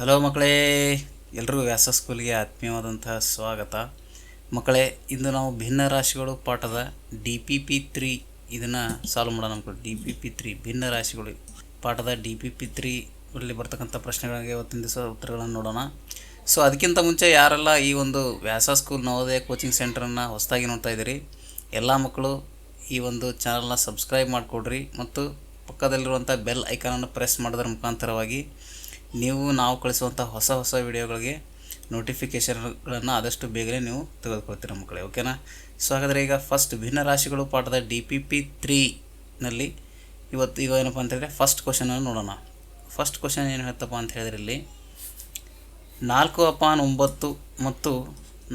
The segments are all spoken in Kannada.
ಹಲೋ ಮಕ್ಕಳೇ, ಎಲ್ರಿಗೂ ವ್ಯಾಸ ಸ್ಕೂಲ್ಗೆ ಆತ್ಮೀಯವಾದಂತಹ ಸ್ವಾಗತ. ಮಕ್ಕಳೇ, ಇಂದು ನಾವು ಭಿನ್ನ ರಾಶಿಗಳು ಪಾಠದ DPP3 ಇದನ್ನು ಸಾಲ್ವ್ ಮಾಡೋಣ. ಮಕ್ಕಳು DPP3 ಭಿನ್ನ ರಾಶಿಗಳು ಪಾಠದ DPP3 ಅಲ್ಲಿ ಬರ್ತಕ್ಕಂಥ ಪ್ರಶ್ನೆಗಳಿಗೆ ಇವತ್ತಿನ ದಿವಸ ಉತ್ತರಗಳನ್ನು ನೋಡೋಣ. ಸೊ ಅದಕ್ಕಿಂತ ಮುಂಚೆ ಯಾರೆಲ್ಲ ಈ ಒಂದು ವ್ಯಾಸ ಸ್ಕೂಲ್ ನವೋದಯ ಕೋಚಿಂಗ್ ಸೆಂಟರನ್ನು ಹೊಸದಾಗಿ ನೋಡ್ತಾ ಇದ್ದೀರಿ, ಎಲ್ಲ ಮಕ್ಕಳು ಈ ಒಂದು ಚಾನಲ್ನ ಸಬ್ಸ್ಕ್ರೈಬ್ ಮಾಡಿಕೊಡ್ರಿ ಮತ್ತು ಪಕ್ಕದಲ್ಲಿರುವಂಥ ಬೆಲ್ ಐಕಾನನ್ನು ಪ್ರೆಸ್ ಮಾಡೋದ್ರ ಮುಖಾಂತರವಾಗಿ ನಾವು ಕಳಿಸುವಂಥ ಹೊಸ ವಿಡಿಯೋಗಳಿಗೆ ನೋಟಿಫಿಕೇಷನ್ಗಳನ್ನು ಆದಷ್ಟು ಬೇಗನೆ ನೀವು ತೆಗೆದುಕೊಳ್ತೀರ ಮಕ್ಕಳೇ, ಓಕೆನಾ. ಸೊ ಹಾಗಾದರೆ ಈಗ ಫಸ್ಟ್ ಭಿನ್ನ ರಾಶಿಗಳು ಪಾಠದ DPP3ನಲ್ಲಿ ಈಗ ಏನಪ್ಪ ಅಂತ ಹೇಳಿದ್ರೆ ಫಸ್ಟ್ ಕ್ವಶನನ್ನು ನೋಡೋಣ. ಫಸ್ಟ್ ಕ್ವಶನ್ ಏನು ಹೇಳ್ತಪ್ಪ ಅಂತ ಹೇಳಿದ್ರೆ, ಇಲ್ಲಿ 4/9 ಮತ್ತು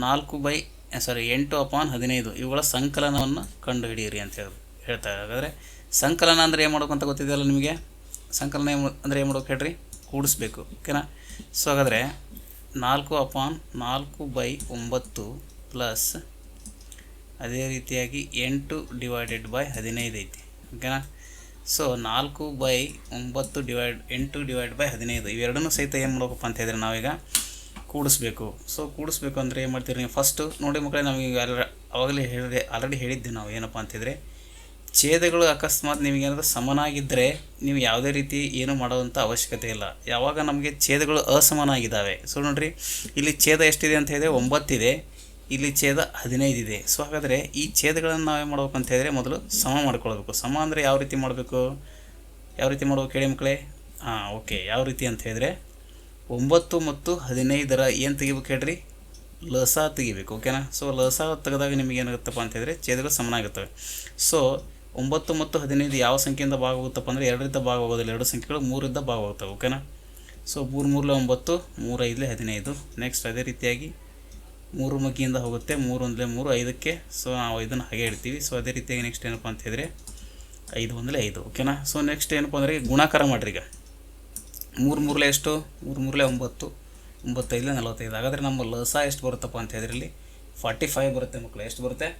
8/15 ಇವುಗಳ ಸಂಕಲನವನ್ನು ಕಂಡುಹಿಡಿಯಿರಿ ಅಂತ ಹೇಳ್ತಾರೆ. ಹಾಗಾದರೆ ಸಂಕಲನ ಅಂದರೆ ಏನು ಮಾಡ್ಬೇಕು ಅಂತ ಗೊತ್ತಿದೆಯಲ್ಲ ನಿಮಗೆ. ಸಂಕಲನ ಅಂದರೆ ಏನು ಮಾಡ್ಬೇಕು ಹೇಳ್ರಿ, ಕೂಡಿಸ್ಬೇಕು, ಓಕೆನಾ. ಸೊ ಹಾಗಾದರೆ 4/4/9 ಪ್ಲಸ್ ಅದೇ ರೀತಿಯಾಗಿ 8/15 ಐತಿ, ಓಕೆನಾ. ಸೊ 4/9 ಇವೆರಡನ್ನೂ ಸಹಿತ ಏನು ಮಾಡ್ಬೇಕಪ್ಪ ಅಂತ ಹೇಳಿದ್ರೆ ನಾವೀಗ ಕೂಡಿಸ್ಬೇಕು. ಸೊ ಕೂಡಿಸ್ಬೇಕು ಅಂದರೆ ಏನು ಮಾಡ್ತೀರಿ ನೀವು ಫಸ್ಟು ನೋಡಿ ಮಕ್ಕಳೇ, ನಮಗೆ ಆಲ್ರೆಡಿ ಹೇಳಿದ್ದೆ ನಾವು ಏನಪ್ಪ ಅಂತಿದ್ರೆ, ಛೇದಗಳು ಅಕಸ್ಮಾತ್ ನಿಮಗೇನಾದರೂ ಸಮನಾಗಿದ್ದರೆ ನೀವು ಯಾವುದೇ ರೀತಿ ಏನು ಮಾಡೋವಂಥ ಅವಶ್ಯಕತೆ ಇಲ್ಲ. ಯಾವಾಗ ನಮಗೆ ಛೇದಗಳು ಅಸಮಾನಾಗಿದ್ದಾವೆ, ಸೊ ನೋಡಿರಿ ಇಲ್ಲಿ ಛೇದ ಎಷ್ಟಿದೆ ಅಂತ ಹೇಳಿದರೆ 9 ಇದೆ, ಇಲ್ಲಿ ಛೇದ 15 ಇದೆ. ಸೊ ಹಾಗಾದರೆ ಈ ಛೇದಗಳನ್ನು ನಾವೇನು ಮಾಡ್ಬೇಕು ಅಂತ ಹೇಳಿದ್ರೆ ಮೊದಲು ಸಮ ಮಾಡ್ಕೊಳ್ಬೇಕು. ಸಮ ಅಂದರೆ ಯಾವ ರೀತಿ ಮಾಡಬೇಕು ಹೇಳಿ ಮಕ್ಕಳೇ. ಓಕೆ, ಯಾವ ರೀತಿ ಅಂತ ಹೇಳಿದ್ರೆ 9 ಮತ್ತು 15ರ ಏನು ತೆಗಿಬೇಕು ಹೇಳ್ರಿ, ಲಸ ತೆಗಿಬೇಕು, ಓಕೆನಾ. ಸೊ ಲಸ ತೆಗೆದಾಗ ನಿಮಗೆ ಏನಾಗುತ್ತಪ್ಪ ಅಂತ ಹೇಳಿದ್ರೆ ಛೇದಗಳು ಸಮನಾಗುತ್ತವೆ. ಸೊ 9 ಮತ್ತು 15 ಯಾವ ಸಂಖ್ಯೆಯಿಂದ ಭಾಗವಾಗುತ್ತಪ್ಪ ಅಂದರೆ 2ರಿಂದ ಭಾಗವಾಗೋದಿಲ್ಲ, ಎರಡು ಸಂಖ್ಯೆಗಳು 3ರಿಂದ ಭಾಗವಾಗುತ್ತವೆ, ಓಕೆನಾ. ಸೊ 3 3 9, 3 5 15. ನೆಕ್ಸ್ಟ್ ಅದೇ ರೀತಿಯಾಗಿ 3 ಮಗ್ಗಿಯಿಂದ ಹೋಗುತ್ತೆ, 3 1 3 5ಕ್ಕೆ. ಸೊ ನಾವು ಇದನ್ನು ಹಾಗೆ ಹೇಳ್ತೀವಿ. ಸೊ ಅದೇ ರೀತಿಯಾಗಿ ನೆಕ್ಸ್ಟ್ ಏನಪ್ಪ ಅಂತ ಹೇಳಿದ್ರೆ 5 1 5, ಓಕೆನಾ. ಸೊ ನೆಕ್ಸ್ಟ್ ಏನಪ್ಪ ಅಂದರೆ ಗುಣಾಕಾರ ಮಾಡಿರಿ. ಈಗ 3 3 ಎಷ್ಟು, 3 3 9, 9 5 45. ಹಾಗಾದರೆ ನಮ್ಮ ಲಸ ಎಷ್ಟು ಬರುತ್ತಪ್ಪ ಅಂತ ಹೇಳಿದ್ರೆ ಇಲ್ಲಿ 45 ಬರುತ್ತೆ ಮಕ್ಕಳು. ಎಷ್ಟು ಬರುತ್ತೆ,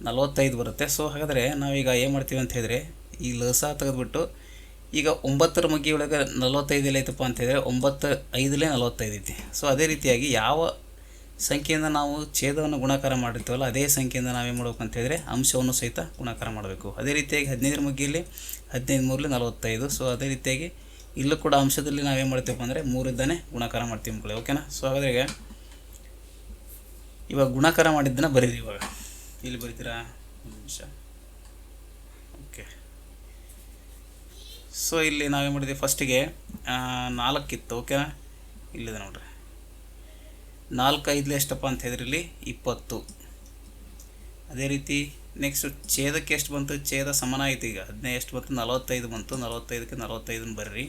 45 ಬರುತ್ತೆ. ಸೊ ಹಾಗಾದರೆ ನಾವೀಗ ಏನು ಮಾಡ್ತೀವಿ ಅಂತ ಹೇಳಿದ್ರೆ ಈ ಲಸ ತೆಗೆದುಬಿಟ್ಟು ಈಗ 9ರ ಮಗ್ಗಿ ಒಳಗೆ 45 ಎಲ್ಲ ಐತಪ್ಪ ಅಂತ ಹೇಳಿದ್ರೆ 9 5 45 ಐತಿ. ಸೊ ಅದೇ ರೀತಿಯಾಗಿ ಯಾವ ಸಂಖ್ಯೆಯಿಂದ ನಾವು ಛೇದವನ್ನು ಗುಣಾಕಾರ ಮಾಡಿರ್ತೀವಲ್ಲ ಅದೇ ಸಂಖ್ಯೆಯಿಂದ ನಾವೇನು ಮಾಡ್ಬೇಕು ಅಂತ ಹೇಳಿದ್ರೆ ಅಂಶವನ್ನು ಸಹಿತ ಗುಣಾಕಾರ ಮಾಡಬೇಕು. ಅದೇ ರೀತಿಯಾಗಿ 15ರ ಮಗ್ಗಿಯಲ್ಲಿ 15 3 45. ಸೊ ಅದೇ ರೀತಿಯಾಗಿ ಇಲ್ಲೂ ಕೂಡ ಅಂಶದಲ್ಲಿ ನಾವೇನು ಮಾಡ್ತೀವಪ್ಪ ಅಂದರೆ 3ರಿಂದನೇ ಗುಣಾಕಾರ ಮಾಡ್ತೀವಿ ಮಕ್ಕಳೇ, ಓಕೆನಾ. ಸೊ ಹಾಗಾದರೆ ಇವಾಗ ಗುಣಾಕಾರ ಮಾಡಿದ್ದನ್ನು ಬರೀರಿ. ಇವಾಗ ಇಲ್ಲಿ ಬರೀತೀರಾ, ಒಂದು ನಿಮಿಷ, ಓಕೆ. ಸೊ ಇಲ್ಲಿ ನಾವೇನು ಮಾಡಿದ್ದೀವಿ, ಫಸ್ಟಿಗೆ 4 ಇತ್ತು, ಓಕೆನಾ. ಇಲ್ಲಿದೆ ನೋಡ್ರಿ, 4 5 ಎಷ್ಟಪ್ಪ ಅಂತ ಹೇಳಿದ್ರೆ ಇಲ್ಲಿ 20. ಅದೇ ರೀತಿ ನೆಕ್ಸ್ಟ್ ಛೇದಕ್ಕೆ ಎಷ್ಟು ಬಂತು, ಛೇದ ಸಮಾನ ಆಯಿತು. ಈಗ 15 ಎಷ್ಟು ಬಂತು, 45 ಬಂತು. 45ಕ್ಕೆ 45 ಬರ್ರಿ.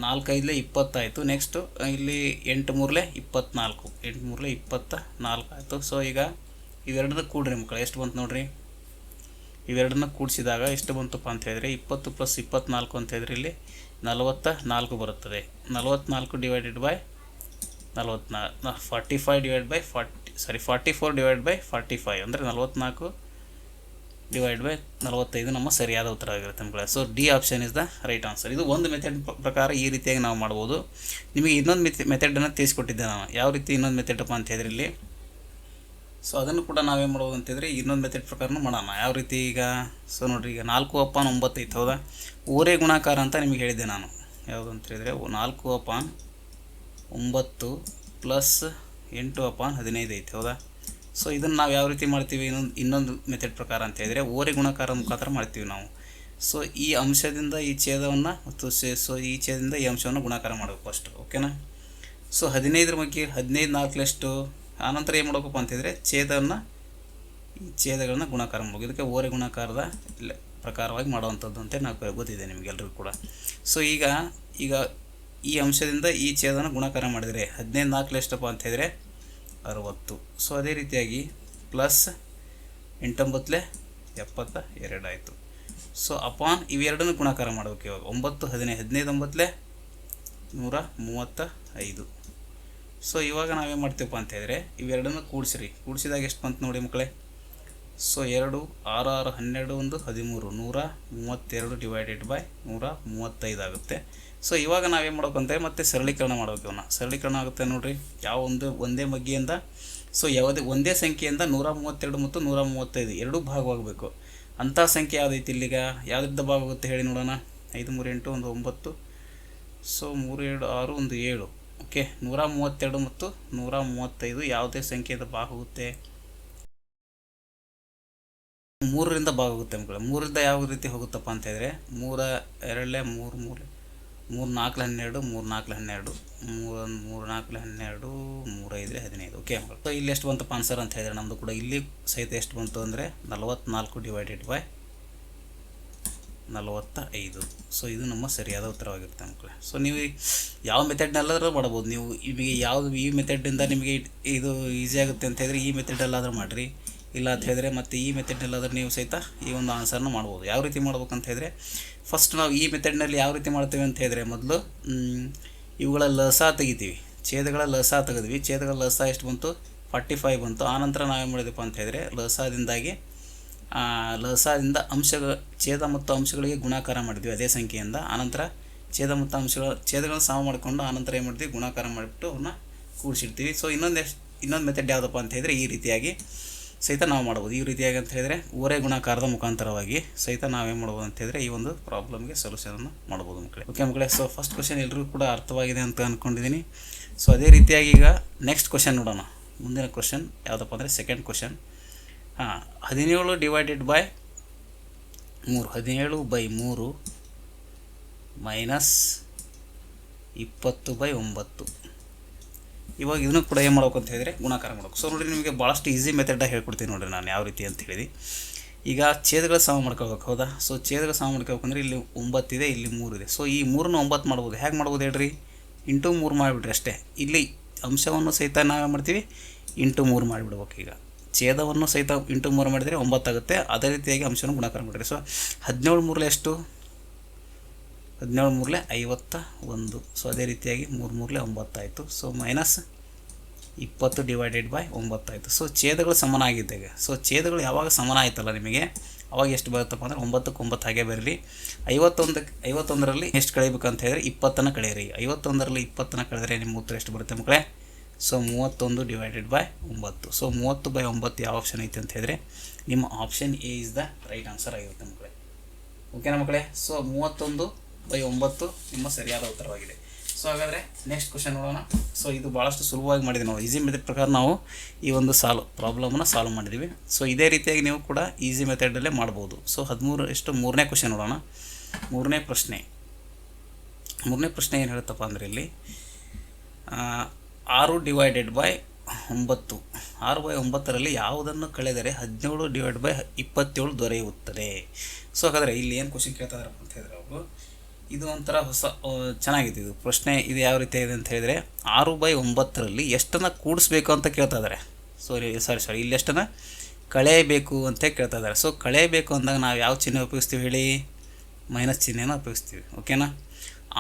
4 5 20 ಆಯಿತು. ನೆಕ್ಸ್ಟು ಇಲ್ಲಿ 8 3 24, 8 3 24 ಆಯಿತು. ಸೊ ಈಗ ಇವೆರಡನ್ನ ಕೂಡ್ರಿ ಮಕ್ಕಳು, ಎಷ್ಟು ಬಂತು ನೋಡಿರಿ. ಇವೆರಡನ್ನ ಕೂಡಿಸಿದಾಗ ಎಷ್ಟು ಬಂತಪ್ಪ ಅಂತ ಹೇಳಿದ್ರೆ 20 + 24 ಅಂತ ಹೇಳಿದ್ರೆ ಇಲ್ಲಿ 44 ಬರುತ್ತದೆ. 44 ಡಿವೈಡೆಡ್ ಬೈ 44/45 ಅಂದರೆ 44 ಡಿವೈಡ್ ಬೈ 45 ನಮ್ಮ ಸರಿಯಾದ ಉತ್ತರ ಆಗಿರುತ್ತೆ ಮಕ್ಕಳೇ. So D option is the right answer. ಇದು ಒಂದು ಮೆಥಡ್ ಪ್ರಕಾರ ಈ ರೀತಿಯಾಗಿ ನಾವು ಮಾಡ್ಬೋದು. ನಿಮಗೆ ಇನ್ನೊಂದು ಮೆಥಡನ್ನು ತಿಳಿಸ್ಕೊಟ್ಟಿದ್ದೆ ನಾನು. ಯಾವ ರೀತಿ ಇನ್ನೊಂದು ಮೆಥಡಪ್ಪ ಅಂತ ಹೇಳಿದ್ರೆ ಇಲ್ಲಿ, ಸೊ ಅದನ್ನು ಕೂಡ ನಾವೇನು ಮಾಡ್ಬೋದು ಅಂತಂದರೆ ಇನ್ನೊಂದು ಮೆಥಡ್ ಪ್ರಕಾರನೂ ಮಾಡೋಣ. ಯಾವ ರೀತಿ ಈಗ, ಸೊ ನೋಡಿರಿ, ಈಗ 4/9 ಐತೆ, ಹೌದಾ. ಓರೆ ಗುಣಾಕಾರ ಅಂತ ನಿಮಗೆ ಹೇಳಿದ್ದೆ ನಾನು. ಯಾವುದು ಅಂತ ಹೇಳಿದರೆ 4/9 ಪ್ಲಸ್ 8/15 ಐತೆ, ಹೌದಾ. ಸೊ ಇದನ್ನು ನಾವು ಯಾವ ರೀತಿ ಮಾಡ್ತೀವಿ, ಇನ್ನೊಂದು ಮೆಥಡ್ ಪ್ರಕಾರ ಅಂತ ಹೇಳಿದರೆ ಓರೆ ಗುಣಾಕಾರ ಮುಖಾಂತರ ಮಾಡ್ತೀವಿ ನಾವು. ಸೊ ಈ ಅಂಶದಿಂದ ಈ ಛೇದವನ್ನು ಮತ್ತು ಈ ಛೇದದಿಂದ ಈ ಅಂಶವನ್ನು ಗುಣಾಕಾರ ಮಾಡಬೇಕು ಫಸ್ಟ್, ಓಕೆನಾ. ಸೊ 15ರ ಬಗ್ಗೆ 15 4 ಎಷ್ಟು, ಆನಂತರ ಏನು ಮಾಡಬೇಕಪ್ಪ ಅಂತಂದರೆ ಈ ಛೇದಗಳನ್ನ ಗುಣಾಕಾರ ಮಾಡಬೇಕು. ಇದಕ್ಕೆ ಓರೆ ಗುಣಾಕಾರದ ಪ್ರಕಾರವಾಗಿ ಮಾಡುವಂಥದ್ದು ಅಂತ ನಾವು ಗೊತ್ತಿದೆ ನಿಮಗೆಲ್ಲರಿಗೂ ಕೂಡ. ಸೊ ಈಗ ಈ ಅಂಶದಿಂದ ಈ ಛೇದನ ಗುಣಾಕಾರ ಮಾಡಿದರೆ 15 4 ಎಷ್ಟಪ್ಪ ಅಂತ ಹೇಳಿದರೆ 60. ಸೊ ಅದೇ ರೀತಿಯಾಗಿ ಪ್ಲಸ್ 8 9 72 ಆಯಿತು. ಸೊ ಅಪಾನ್ ಇವೆರಡನ್ನು ಗುಣಾಕಾರ ಮಾಡಬೇಕು. ಇವಾಗ 9 15 15 9 135. ಸೊ ಇವಾಗ ನಾವೇನು ಮಾಡ್ತೀವಪ್ಪ ಅಂತ ಹೇಳಿದ್ರೆ ಇವೆರಡನ್ನು ಕೂಡಿಸಿದಾಗ ಎಷ್ಟು ಬಂತು ನೋಡಿ ಮಕ್ಕಳೇ, ಸೊ 2 6 6 12 1 13 132 ಡಿವೈಡೆಡ್ ಬೈ 135 ಆಗುತ್ತೆ. ಸೊ ಇವಾಗ ನಾವೇನು ಮಾಡ್ಬೇಕಂತ ಮತ್ತೆ ಸರಳೀಕರಣ ಮಾಡಬೇಕು. ಇವನ್ನ ಸರಳೀಕರಣ ಆಗುತ್ತೆ ನೋಡಿರಿ. ಯಾವ ಒಂದೇ ಮಗ್ಗಿಯಿಂದ ಸೊ ಯಾವುದೇ ಒಂದೇ ಸಂಖ್ಯೆಯಿಂದ 132 ಮತ್ತು 135 ಎರಡೂ ಭಾಗವಾಗಬೇಕು. ಅಂಥ ಸಂಖ್ಯೆ ಯಾವುದೈತಿ ಇಲ್ಲಿಗ ಯಾವುದ್ರಿಂದ ಭಾಗ ಆಗುತ್ತೆ ಹೇಳಿ ನೋಡೋಣ. 5 3 8 1 9 ಸೊ 3 2 6 1 7 ಓಕೆ. 132 ಮತ್ತು 135 ಯಾವುದೇ ಸಂಖ್ಯೆಯಿಂದ ಭಾಗ ಆಗುತ್ತೆ? 3ರಿಂದ ಭಾಗ ಆಗುತ್ತೆ ಮಕ್ಕಳು. 3ರಿಂದ ಯಾವ ರೀತಿ ಹೋಗುತ್ತಪ್ಪ ಅಂತ ಹೇಳಿದ್ರೆ 3 2 3 3 3 4 12 3 4 12 3 4 12 3 5 15 ಓಕೆ ಮಕ್ಕಳು. ಸೊ ಇಲ್ಲಿ ಎಷ್ಟು ಬಂತಪ್ಪ ಆನ್ಸರ್ ಅಂತ ಹೇಳಿದ್ರೆ ನಮ್ಮದು ಕೂಡ ಇಲ್ಲಿ ಸಹಿತ ಎಷ್ಟು ಬಂತು ಅಂದರೆ 44 ಡಿವೈಡೆಡ್ ಬೈ 45. ಸೊ ಇದು ನಮ್ಮ ಸರಿಯಾದ ಉತ್ತರವಾಗಿರುತ್ತೆ ಮಕ್ಕಳೇ. ಸೊ ನೀವು ಯಾವ ಮೆಥಡ್ನಲ್ಲಾದರೂ ಮಾಡ್ಬೋದು. ನೀವು ನಿಮಗೆ ಯಾವುದು ಈ ಮೆಥಡಿಂದ ನಿಮಗೆ ಇದು ಈಸಿ ಆಗುತ್ತೆ ಅಂತ ಹೇಳಿದ್ರೆ ಈ ಮೆಥಡಲ್ಲಾದರೂ ಮಾಡಿರಿ. ಇಲ್ಲ ಅಂತ ಹೇಳಿದ್ರೆ ಮತ್ತು ಈ ಮೆಥಡ್ನಲ್ಲಾದರೂ ನೀವು ಸಹಿತ ಈ ಒಂದು ಆನ್ಸರ್ನ ಮಾಡ್ಬೋದು. ಯಾವ ರೀತಿ ಮಾಡ್ಬೇಕಂತ ಹೇಳಿದ್ರೆ ಫಸ್ಟ್ ನಾವು ಈ ಮೆಥಡ್ನಲ್ಲಿ ಯಾವ ರೀತಿ ಮಾಡ್ತೀವಿ ಅಂತ ಹೇಳಿದ್ರೆ ಮೊದಲು ಇವುಗಳ ಲಸ ತೆಗಿತೀವಿ. ಛೇದಗಳ ಲಸ ತೆಗೆದ್ವಿ. ಛೇದಗಳ ಲಸ ಎಷ್ಟು ಬಂತು? 45 ಬಂತು. ಆನಂತರ ನಾವೇನು ಮಾಡಿದೆಪ್ಪ ಅಂತ ಹೇಳಿದ್ರೆ ಲಸದಿಂದ ಛೇದ ಮತ್ತು ಅಂಶಗಳಿಗೆ ಗುಣಾಕಾರ ಮಾಡಿದ್ವಿ ಅದೇ ಸಂಖ್ಯೆಯಿಂದ. ಆನಂತರ ಛೇದಗಳನ್ನು ಸಮ ಮಾಡಿಕೊಂಡು ಆನಂತರ ಏನು ಮಾಡ್ತೀವಿ? ಗುಣಾಕಾರ ಮಾಡಿಬಿಟ್ಟು ಅವನ್ನ ಕೂಡಿಸಿಡ್ತೀವಿ. ಸೊ ಇನ್ನೊಂದು ಮೆಥಡ್ ಯಾವುದಪ್ಪ ಅಂತ ಹೇಳಿದ್ರೆ ಈ ರೀತಿಯಾಗಿ ಸಹಿತ ನಾವು ಮಾಡ್ಬೋದು. ಈ ರೀತಿಯಾಗಿ ಅಂತ ಹೇಳಿದ್ರೆ ಓರೆ ಗುಣಾಕಾರದ ಮುಖಾಂತರವಾಗಿ ಸಹಿತ ನಾವೇನು ಮಾಡ್ಬೋದು ಅಂತ ಹೇಳಿದ್ರೆ ಈ ಒಂದು ಪ್ರಾಬ್ಲಮ್ಗೆ ಸೊಲ್ಯೂಷನನ್ನು ಮಾಡ್ಬೋದು ಮಕ್ಕಳೇ. ಓಕೆ ಮಕ್ಕಳೇ. ಸೊ ಫಸ್ಟ್ ಕ್ವಶನ್ ಎಲ್ರಿಗೂ ಕೂಡ ಅರ್ಥವಾಗಿದೆ ಅಂತ ಅಂದ್ಕೊಂಡಿದ್ದೀನಿ. ಸೊ ಅದೇ ರೀತಿಯಾಗಿ ಈಗ ನೆಕ್ಸ್ಟ್ ಕ್ವಶನ್ ನೋಡೋಣ. ಮುಂದಿನ ಕ್ವಶನ್ ಯಾವುದಪ್ಪ ಅಂದರೆ second question. 17 divided by 3 17/3 minus 20/9. ಇವಾಗ ಇದನ್ನು ಕೂಡ ಏನು ಮಾಡ್ಬೇಕು ಅಂತ ಹೇಳಿದ್ರೆ ಗುಣಾಕಾರ ಮಾಡ್ಬೇಕು. ಸೊ ನೋಡಿರಿ ನಿಮಗೆ ಭಾಳಷ್ಟು ಈಸಿ ಮೆಥಡಾಗಿ ಹೇಳ್ಕೊಡ್ತೀನಿ ನೋಡಿರಿ ನಾನು ಯಾವ ರೀತಿ ಅಂತ ಹೇಳಿ. ಈಗ ಛೇದಗಳ ಸಮ ಮಾಡ್ಕೋಬೇಕು ಹೌದಾ. ಸೊ ಛೇದಗಳ ಸಮ ಮಾಡ್ಕೋಬೇಕಂದ್ರೆ ಇಲ್ಲಿ 9 ಇದೆ, ಇಲ್ಲಿ 3 ಇದೆ. ಸೊ ಈ 3ನ್ನು 9 ಮಾಡ್ಬೋದು. ಹೇಗೆ ಮಾಡ್ಬೋದು ಹೇಳ್ರಿ? ಇಂಟು 3 ಮಾಡಿಬಿಡ್ರಿ ಅಷ್ಟೇ. ಇಲ್ಲಿ ಅಂಶವನ್ನು ಸಹಿತ ನಾವೇ ಮಾಡ್ತೀವಿ ಇಂಟು 3 ಮಾಡಿಬಿಡ್ಬೇಕು. ಈಗ ಛೇದವನ್ನು ಸಹಿತ ಇಂಟು 3 ಮಾಡಿದರೆ 9 ಆಗುತ್ತೆ. ಅದೇ ರೀತಿಯಾಗಿ ಅಂಶವನ್ನು ಗುಣಾಕಾರ ಮಾಡಿರಿ. ಸೊ 17 3 ಎಷ್ಟು? 17 3 51. ಸೊ ಅದೇ ರೀತಿಯಾಗಿ 3 3 9 ಆಯಿತು. ಸೊ ಮೈನಸ್ 20 ಡಿವೈಡೆಡ್ ಬೈ 9 ಆಯಿತು. ಸೊ ಛೇದಗಳು ಸಮನಾಗಿದ್ದಾಗ ಸೊ ಛೇದಗಳು ಯಾವಾಗ ಸಮಾನ ಆಯ್ತಲ್ಲ ನಿಮಗೆ ಅವಾಗ ಎಷ್ಟು ಬರುತ್ತಪ್ಪ ಅಂದರೆ 9ಕ್ಕೆ 9 ಹಾಗೆ ಬರಲಿ. 51ರಲ್ಲಿ ಎಷ್ಟು ಕಳಿಬೇಕಂತ ಹೇಳಿದ್ರೆ 20ನ್ನು ಕಳೆಯಿರಿ. 51ರಲ್ಲಿ 20ನ್ನು ಕಳೆದರೆ ನಿಮ್ಮ ಉತ್ತರ ಎಷ್ಟು ಬರುತ್ತೆ ಮಕ್ಕಳೇ? So 31 divided by 9. ಸೊ 30/9 ಯಾವ ಆಪ್ಷನ್ ಐತೆ ಅಂತ ಹೇಳಿದ್ರೆ ನಿಮ್ಮ option A is the right answer ಆಗಿರುತ್ತೆ ಮಕ್ಕಳೇ. ಓಕೆನಾ ಮಕ್ಕಳೇ? ಸೊ 31/9 ನಿಮ್ಮ ಸರಿಯಾದ ಉತ್ತರವಾಗಿದೆ. ಸೊ ಹಾಗಾದರೆ ನೆಕ್ಸ್ಟ್ ಕ್ವಶನ್ ನೋಡೋಣ. ಸೊ ಇದು ಭಾಳಷ್ಟು ಸುಲಭವಾಗಿ ಮಾಡಿದ್ದೀವಿ ನಾವು. ಈಸಿ ಮೆಥಡ್ ಪ್ರಕಾರ ನಾವು ಈ ಒಂದು ಪ್ರಾಬ್ಲಮನ್ನು ಸಾಲ್ವ್ ಮಾಡಿದ್ದೀವಿ. ಸೊ ಇದೇ ರೀತಿಯಾಗಿ ನೀವು ಕೂಡ ಈಸಿ ಮೆಥಡಲ್ಲೇ ಮಾಡ್ಬೋದು. ಸೊ ಮೂರನೇ ಕ್ವಶನ್ ನೋಡೋಣ. ಮೂರನೇ ಪ್ರಶ್ನೆ ಏನು ಹೇಳುತ್ತಪ್ಪ ಅಂದರೆ ಇಲ್ಲಿ 6 ಡಿವೈಡೆಡ್ ಬೈ 9 6/9ರಲ್ಲಿ ಯಾವುದನ್ನು ಕಳೆದರೆ 17 ಡಿವೈಡ್ ಬೈ 27 ದೊರೆಯುತ್ತದೆ. ಸೊ ಹಾಗಾದರೆ ಇಲ್ಲಿ ಏನು ಕ್ವಶನ್ ಕೇಳ್ತಾ ಇದ್ದಾರಪ್ಪ ಅಂತ ಹೇಳಿದ್ರೆ ಅವರು ಇದು ಒಂಥರ ಚೆನ್ನಾಗಿದೆ ಇದು ಪ್ರಶ್ನೆ. ಇದು ಯಾವ ರೀತಿ ಇದೆ ಅಂತ ಹೇಳಿದರೆ 6/9ರಲ್ಲಿ ಎಷ್ಟನ್ನು ಕೂಡಿಸ್ಬೇಕು ಅಂತ ಕೇಳ್ತಾ ಇದ್ದಾರೆ. ಸಾರಿ ಇಲ್ಲಿ ಎಷ್ಟನ್ನು ಕಳೆಯಬೇಕು ಅಂತ ಕೇಳ್ತಾ ಇದ್ದಾರೆ. ಸೊ ಕಳೆಯಬೇಕು ಅಂದಾಗ ನಾವು ಯಾವ ಚಿಹ್ನೆ ಉಪಯೋಗಿಸ್ತೀವಿ ಹೇಳಿ? ಮೈನಸ್ ಚಿಹ್ನೆಯನ್ನು ಉಪಯೋಗಿಸ್ತೀವಿ. ಓಕೆನಾ?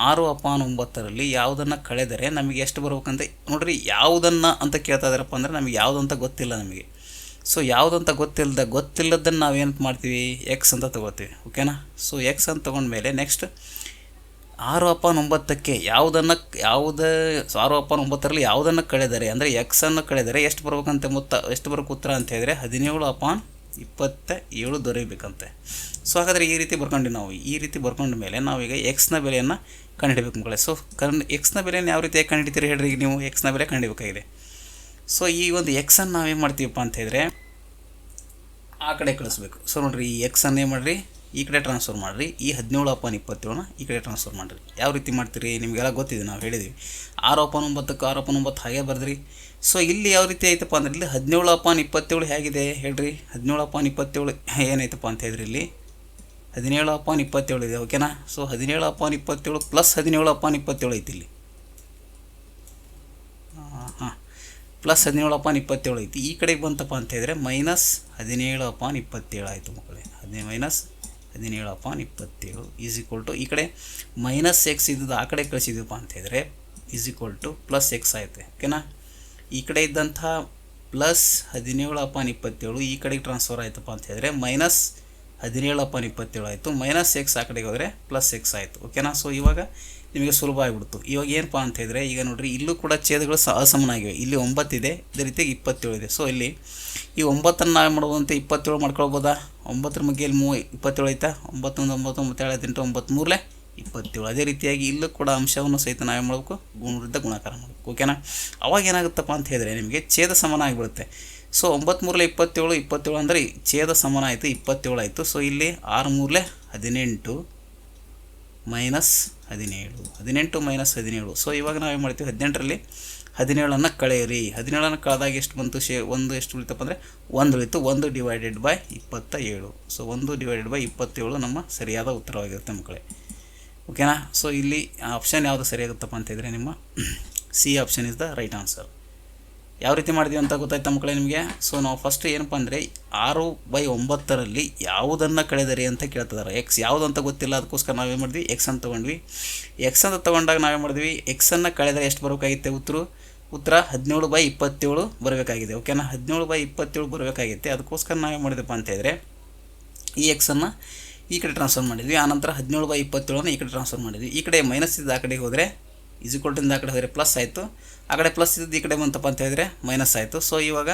6/9ರಲ್ಲಿ ಯಾವುದನ್ನು ಕಳೆದರೆ ನಮಗೆ ಎಷ್ಟು ಬರ್ಬೇಕಂತ ನೋಡಿರಿ. ಯಾವುದನ್ನು ಅಂತ ಕೇಳ್ತಾ ಇದ್ದಾರಪ್ಪ ಅಂದರೆ ನಮಗೆ ಯಾವುದು ಅಂತ ಗೊತ್ತಿಲ್ಲ ನಮಗೆ. ಸೊ ಯಾವುದಂತ ಗೊತ್ತಿಲ್ಲದನ್ನು ನಾವೇನು ಮಾಡ್ತೀವಿ? ಎಕ್ಸ್ ಅಂತ ತೊಗೋತೀವಿ. ಓಕೆನಾ? ಸೊ ಎಕ್ಸ್ ಅಂತ ತೊಗೊಂಡ್ಮೇಲೆ ನೆಕ್ಸ್ಟ್ 6/9ಕ್ಕೆ 6/9ರಲ್ಲಿ ಯಾವುದನ್ನು ಕಳೆದರೆ ಅಂದರೆ ಎಕ್ಸನ್ನು ಕಳೆದರೆ ಎಷ್ಟು ಬರ್ಬೇಕಂತೆ ಎಷ್ಟು ಬರೋಕ್ಕೆ ಉತ್ತರ ಅಂತ ಹೇಳಿದರೆ 17/27 ದೊರೆಯಬೇಕಂತೆ. ಸೊ ಹಾಗಾದರೆ ಈ ರೀತಿ ಬರ್ಕೊಂಡು ನಾವು ಈ ರೀತಿ ಬರ್ಕೊಂಡ ಮೇಲೆ ನಾವೀಗ ಎಕ್ಸ್ನ ಬೆಲೆಯನ್ನು ಕಂಡುಹಿಡಬೇಕು ಮಕ್ಕಳೇ. ಸೊ ಎಕ್ಸ್ನ ಬೆಲೆಯನ್ನು ಯಾವ ರೀತಿಯಾಗಿ ಕಂಡುಹಿಡಿತೀರಿ ಹೇಳ್ರಿ? ಈಗ ನೀವು ಎಕ್ಸ್ನ ಬೆಲೆ ಕಂಡುಹಿಡಬೇಕಾಗಿದೆ. ಸೊ ಈ ಒಂದು ಎಕ್ಸನ್ನು ನಾವೇನು ಮಾಡ್ತೀವಪ್ಪ ಅಂತ ಹೇಳಿದ್ರೆ ಆ ಕಡೆ ಕಳಿಸ್ಬೇಕು. ಸೊ ನೋಡಿರಿ ಈ ಎಕ್ಸನ್ನು ಏನು ಮಾಡಿರಿ ಈ ಕಡೆ ಟ್ರಾನ್ಸ್ಫರ್ ಮಾಡಿರಿ. ಈ 17/27ನ ಈ ಕಡೆ ಟ್ರಾನ್ಸ್ಫರ್ ಮಾಡಿರಿ. ಯಾವ ರೀತಿ ಮಾಡ್ತೀರಿ ನಿಮಗೆಲ್ಲ ಗೊತ್ತಿದೆ, ನಾವು ಹೇಳಿದ್ವಿ 6/9ಕ್ಕೆ 6/9 ಹಾಗೆ ಬರೆದ್ರಿ. ಸೊ ಇಲ್ಲಿ ಯಾವ ರೀತಿ ಐತಪ್ಪ ಅಂದ್ರೆ ಇಲ್ಲಿ 17/27 ಹೇಗಿದೆ ಹೇಳ್ರಿ? 17/27 ಏನೈತಪ್ಪ ಅಂತ ಹೇಳಿದ್ರಿ ಇಲ್ಲಿ 17/27 ಇದೆ. ಓಕೆನಾ? ಸೊ 17/27 ಪ್ಲಸ್ 17/27 ಐತಿ ಇಲ್ಲಿ. ಹಾಂ ಪ್ಲಸ್ 17/27 ಐತಿ. ಈ ಕಡೆಗೆ ಬಂತಪ್ಪ ಅಂತ ಹೇಳಿದ್ರೆ ಮೈನಸ್ 17/27 ಆಯಿತು ಮಕ್ಕಳೇ. ಮೈನಸ್ 17/27 ಈಸ್ ಈಕ್ವಲ್ ಟು ಈ ಕಡೆ ಮೈನಸ್ ಎಕ್ಸ್ ಇದ್ದದ್ದು ಆ ಕಡೆ ಕಳಿಸಿದಪ್ಪ ಅಂತ ಹೇಳಿದ್ರೆ is equal to plus x ಆಯಿತು. ಓಕೆನಾ? ಈ ಕಡೆ ಇದ್ದಂಥ +17/27 ಈ ಕಡೆಗೆ ಟ್ರಾನ್ಸ್ಫರ್ ಆಯಿತಪ್ಪ ಅಂತ ಹೇಳಿದ್ರೆ -17/27 ಆಯಿತು. -x ಆ ಕಡೆಗೆ ಹೋದರೆ +x ಆಯಿತು. ಓಕೆನಾ. ಸೊ ಇವಾಗ ನಿಮಗೆ ಸುಲಭ ಆಗಿಬಿಡ್ತು. ಇವಾಗ ಏನಪ್ಪ ಅಂತ ಹೇಳಿದ್ರೆ ಈಗ ನೋಡಿರಿ ಇಲ್ಲೂ ಕೂಡ ಛೇದಗಳು ಅಸಮನಾಗಿವೆ. ಇಲ್ಲಿ 9 ಇದೆ, ಇದೇ ರೀತಿಯಾಗಿ 27 ಇದೆ. ಸೊ ಇಲ್ಲಿ ಈ 9 ನಾವು ಮಾಡ್ಬೋದು ಅಂತ 27 ಮಾಡ್ಕೊಳ್ಬೋದಾ? 9 ಮಗ್ಗಿಯಲ್ಲಿ 27 ಐತಾ? 9 1 9 9 7 8 9 3 27. ಅದೇ ರೀತಿಯಾಗಿ ಇಲ್ಲೂ ಕೂಡ ಅಂಶವನ್ನು ಸಹಿತ ನಾವೇ ಮಾಡಬೇಕು, ಗುಣದಿಂದ ಗುಣಾಕಾರ ಮಾಡಬೇಕು. ಓಕೆನಾ. ಅವಾಗ ಏನಾಗುತ್ತಪ್ಪ ಅಂತ ಹೇಳಿದ್ರೆ ನಿಮಗೆ ಛೇದ ಸಮಾನ ಆಗಿಬಿಡುತ್ತೆ. ಸೊ 9 3 27 27 ಅಂದರೆ ಛೇದ ಸಮಾನ ಆಯಿತು, 27 ಆಯಿತು. ಸೊ ಇಲ್ಲಿ 6 3 18 -17 18 -17. ಸೊ ಇವಾಗ ನಾವೇನು ಮಾಡ್ತೀವಿ, 18ರಲ್ಲಿ 17 ಕಳೆಯಿರಿ. 17 ಕಳೆದಾಗ ಎಷ್ಟು ಬಂತು? ಒಂದು ಎಷ್ಟು ಉಳಿತಪ್ಪ ಅಂದರೆ 1 ಉಳಿತು. 1 / 27. ಸೊ 1 / 27 ನಮ್ಮ ಸರಿಯಾದ ಉತ್ತರವಾಗಿರುತ್ತೆ ಮಕ್ಕಳೇ. ಓಕೆನಾ. ಸೊ ಇಲ್ಲಿ ಆಪ್ಷನ್ ಯಾವುದು ಸರಿಯಾಗುತ್ತಪ್ಪ ಅಂತ ಹೇಳಿದ್ರೆ ನಿಮ್ಮ C option is the right answer. ಯಾವ ರೀತಿ ಮಾಡಿದ್ದೀವಿ ಅಂತ ಗೊತ್ತಾಯ್ತಾ ಮಕ್ಕಳೇ ನಿಮಗೆ? ಸೊ ನಾವು ಫಸ್ಟ್ ಏನಪ್ಪ ಅಂದರೆ 6/9ರಲ್ಲಿ ಯಾವುದನ್ನು ಕಳೆದರಿ ಅಂತ ಕೇಳ್ತಿದ್ದಾರೆ. ಎಕ್ಸ್ ಯಾವುದು ಅಂತ ಗೊತ್ತಿಲ್ಲ, ಅದಕ್ಕೋಸ್ಕರ ನಾವೇನು ಮಾಡಿದ್ವಿ, ಎಕ್ಸ್ ಅಂತ ತೊಗೊಂಡ್ವಿ. ಎಕ್ಸ್ ಅಂತ ತೊಗೊಂಡಾಗ ನಾವೇನು ಮಾಡಿದ್ವಿ, ಎಕ್ಸನ್ನು ಕಳೆದರೆ ಎಷ್ಟು ಬರಬೇಕಾಗಿತ್ತೆ? ಉತ್ತರ 17/27 ಬರಬೇಕಾಗಿದೆ. ಓಕೆನಾ. 17/27 ಬರಬೇಕಾಗಿತ್ತೆ. ಅದಕ್ಕೋಸ್ಕರ ನಾವೇನು ಮಾಡಿದಪ್ಪ ಅಂತ ಹೇಳಿದ್ರೆ ಈ ಎಕ್ಸನ್ನು ಈ ಕಡೆ ಟ್ರಾನ್ಸ್ಫರ್ ಮಾಡಿದ್ವಿ. ಆನಂತರ 17/27 ಈ ಕಡೆ ಟ್ರಾನ್ಸ್ಫರ್ ಮಾಡಿದ್ವಿ. ಈ ಕಡೆ ಮೈನಸ್ ಇದ್ದು ಆ ಕಡೆಗೆ ಹೋದರೆ ಈಕ್ವಲ್ಟಿಂದ ಆ ಕಡೆ ಹೋದರೆ ಪ್ಲಸ್ ಆಯಿತು. ಆ ಕಡೆ ಪ್ಲಸ್ ಇದ್ದದ್ದು ಈ ಕಡೆ ಬಂತಪ್ಪ ಅಂತ ಹೇಳಿದ್ರೆ ಮೈನಸ್ ಆಯಿತು. ಸೊ ಇವಾಗ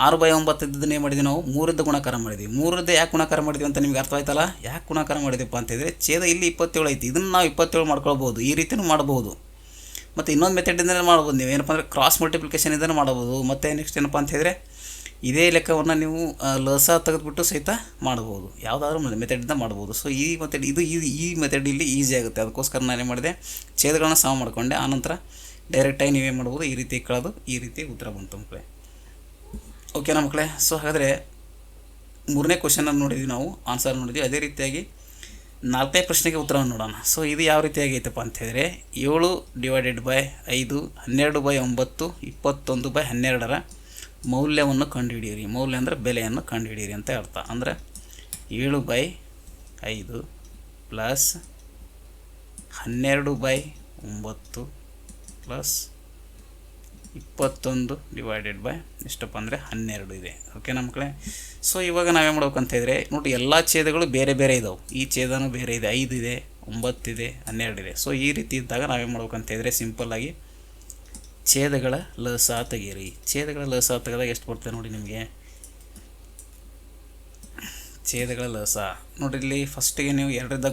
6/9 ಇದ್ದದನ್ನೇ ಮಾಡಿದ್ವಿ ನಾವು 3ರಿಂದ ಗುಣಾಕಾರ ಮಾಡಿದ್ವಿ. 3ರಿಂದ ಯಾಕೆ ಗುಣಾಕಾರ ಮಾಡಿದ್ವಿ ಅಂತ ನಿಮ್ಗೆ ಅರ್ಥ ಆಯ್ತಲ್ಲ? ಯಾಕೆ ಗುಣಾಕಾರ ಮಾಡಿದ್ವಪ್ಪ ಅಂತ ಹೇಳಿದ್ರೆ ಛೇದ ಇಲ್ಲಿ 27 ಐತಿ, ಇದನ್ನು ನಾವು 27 ಮಾಡ್ಕೊಳ್ಬೋದು. ಈ ರೀತಿಯೂ ಮಾಡಬಹುದು. ಮತ್ತು ಇನ್ನೊಂದು ಮೆಥಡಿಂದಲೇ ಮಾಡ್ಬೋದು. ನೀವು ಏನಪ್ಪ ಅಂದರೆ ಕ್ರಾಸ್ ಮಲ್ಟಿಪ್ಲಿಕೇಶನ್ ಇದನ್ನು ಮಾಡ್ಬೋದು. ಮತ್ತು ನೆಕ್ಸ್ಟ್ ಏನಪ್ಪ ಅಂತ ಹೇಳಿದ್ರೆ ಇದೇ ಲೆಕ್ಕವನ್ನು ನೀವು ಲಸ ತೆಗೆದುಬಿಟ್ಟು ಸಹಿತ ಮಾಡ್ಬೋದು. ಯಾವುದಾದ್ರೂ ಮೆಥಡಿಂದ ಮಾಡ್ಬೋದು. ಸೊ ಈ ಮೆಥಡ್ ಈ ಮೆಥಡ್ ಇಲ್ಲಿ ಈಸಿ ಆಗುತ್ತೆ. ಅದಕ್ಕೋಸ್ಕರ ನಾನೇನು ಮಾಡಿದೆ, ಛೇದಗಳನ್ನ ಸಮ ಮಾಡಿಕೊಂಡೆ. ಆನಂತರ ಡೈರೆಕ್ಟಾಗಿ ನೀವೇನು ಮಾಡ್ಬೋದು, ಈ ರೀತಿ ಕಳೆದು ಈ ರೀತಿ ಉತ್ತರ ಬಂತು ಮಕ್ಕಳೇ. ಓಕೆನಾ ಮಕ್ಕಳೇ. ಸೊ ಹಾಗಾದರೆ 3ನೇ ಕ್ವಶನನ್ನು ನೋಡಿದ್ವಿ ನಾವು, ಆನ್ಸರ್ ನೋಡಿದ್ವಿ. ಅದೇ ರೀತಿಯಾಗಿ 4ನೇ ಪ್ರಶ್ನೆಗೆ ಉತ್ತರವನ್ನು ನೋಡೋಣ. ಸೊ ಇದು ಯಾವ ರೀತಿಯಾಗಿ ಐತಪ್ಪ ಅಂತ ಹೇಳಿದ್ರೆ 7 / 5 12/9 21/12 ಮೌಲ್ಯವನ್ನು ಕಂಡುಹಿಡಿಯಿರಿ. ಮೌಲ್ಯ ಅಂದರೆ ಬೆಲೆಯನ್ನು ಕಂಡುಹಿಡಿಯಿರಿ ಅಂತ ಅರ್ಥ. ಅಂದರೆ 7/5 + 12/9 + 21 ಎಷ್ಟಪ್ಪ ಅಂದರೆ 12 ಇದೆ. ಓಕೆನಾ ಮಕ್ಕಳೇ. ಸೊ ಇವಾಗ ನಾವೇನು ಮಾಡ್ಬೇಕಂತ ಹೇಳಿದ್ರೆ ನೋಡಿ, ಎಲ್ಲ ಛೇದಗಳು ಬೇರೆ ಬೇರೆ ಇದ್ದಾವೆ. ಈ ಛೇದನೂ ಬೇರೆ ಇದೆ, 5 ಇದೆ, 9 ಇದೆ, 12 ಇದೆ. ಸೊ ಈ ರೀತಿ ಇದ್ದಾಗ ನಾವೇನು ಮಾಡ್ಬೇಕಂತ ಹೇಳಿದ್ರೆ ಸಿಂಪಲ್ಲಾಗಿ ಛೇದಗಳ ಲಸ ತೆಗೀರಿ. ಛೇದಗಳ ಲಸ ತೆಗೆದಾಗ ಎಷ್ಟು ಬರ್ತದೆ ನೋಡಿ ನಿಮಗೆ? ಛೇದಗಳ ಲಸ ನೋಡಿ ಇಲ್ಲಿ ಫಸ್ಟಿಗೆ ನೀವು 2ರಿಂದ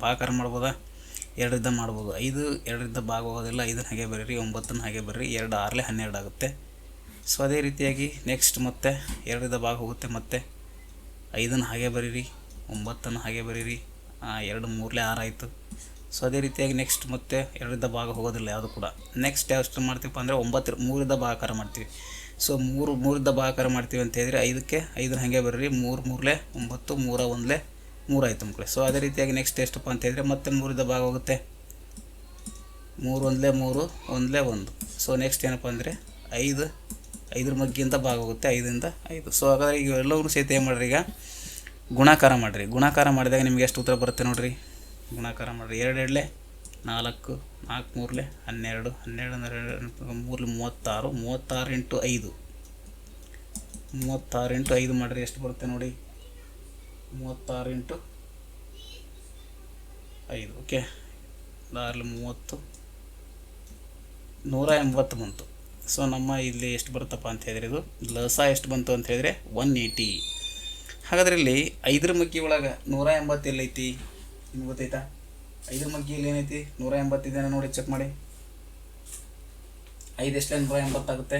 ಭಾಗಾಕಾರ ಮಾಡ್ಬೋದಾ? 2ರಿಂದ ಮಾಡ್ಬೋದು. 5 2ರಿಂದ ಭಾಗ ಹೋಗೋದಿಲ್ಲ, 5 ಹಾಗೆ ಬರೀರಿ, 9 ಹಾಗೆ ಬರೀರಿ, 2 6 12 ಆಗುತ್ತೆ. ಸೊ ಅದೇ ರೀತಿಯಾಗಿ ನೆಕ್ಸ್ಟ್ ಮತ್ತೆ 2ರಿಂದ ಭಾಗ ಹೋಗುತ್ತೆ, ಮತ್ತೆ 5 ಹಾಗೆ ಬರೀರಿ, 9 ಹಾಗೆ ಬರೀರಿ, 2 3 6 ಆಯಿತು. ಸೊ ಅದೇ ರೀತಿಯಾಗಿ ನೆಕ್ಸ್ಟ್ ಮತ್ತೆ 2ರಿಂದ ಭಾಗ ಹೋಗೋದಿಲ್ಲ ಯಾವುದು ಕೂಡ. ನೆಕ್ಸ್ಟ್ ಎಷ್ಟು ಮಾಡ್ತೀವಪ್ಪ ಅಂದರೆ 9 3ರಿಂದ ಭಾಗಾಕಾರ ಮಾಡ್ತೀವಿ. ಸೊ 3ರಿಂದ ಭಾಗಾಕಾರ ಮಾಡ್ತೀವಿ ಅಂತ ಹೇಳಿದರೆ 5ಕ್ಕೆ 5 ಹಾಗೆ ಬರೀರಿ, 3 3 9 3 1 3 ಆಯಿತು ಮಕ್ಕಳೇ. ಸೊ ಅದೇ ರೀತಿಯಾಗಿ ನೆಕ್ಸ್ಟ್ ಎಷ್ಟಪ್ಪ ಅಂತ ಹೇಳಿದರೆ ಮತ್ತೆ 3ರಿಂದ ಭಾಗ ಹೋಗುತ್ತೆ, 3 1 3 1 1. ಸೊ ನೆಕ್ಸ್ಟ್ ಏನಪ್ಪ ಅಂದರೆ 5 ಮಗ್ಗಿಯಿಂದ ಭಾಗ ಹೋಗುತ್ತೆ, 5ರಿಂದ 5. ಸೊ ಹಾಗಾದರೆ ಈಗ ಎಲ್ಲವೂ ಸಹಿತ ಏನು ಮಾಡಿರಿ, ಈಗ ಗುಣಾಕಾರ ಮಾಡಿರಿ. ಗುಣಾಕಾರ ಮಾಡಿದಾಗ ನಿಮಗೆ ಎಷ್ಟು ಉತ್ತರ ಬರುತ್ತೆ ನೋಡಿರಿ. ಗುಣಾಕಾರ ಮಾಡಿರಿ. 2 2 4 4 3 12 12 3 36 36 × 5 36 × 5 ಮಾಡಿರಿ ಎಷ್ಟು ಬರುತ್ತೆ ನೋಡಿ, 36 × 5. ಓಕೆ, 6 30 180 ಬಂತು. ಸೊ ನಮ್ಮ ಇಲ್ಲಿ ಎಷ್ಟು ಬರುತ್ತಪ್ಪ ಅಂತ ಹೇಳಿದ್ರೆ ಇದು ಲಸ ಎಷ್ಟು ಬಂತು ಅಂತ ಹೇಳಿದ್ರೆ 180. ಹಾಗಾದರೆ ಇಲ್ಲಿ 5ರ ಮಗ್ಗಿ ಒಳಗೆ 180 ಎಲ್ಲೈತಿ ನಿಮ್ಗೆ ಗೊತ್ತೈತಾ? 5ರ ಮಗ್ಗಿಯಲ್ಲಿ ಏನೈತಿ 180 ಇದೆ ನೋಡಿ, ಚೆಕ್ ಮಾಡಿ. 5 ಎಷ್ಟು 180 ಆಗುತ್ತೆ?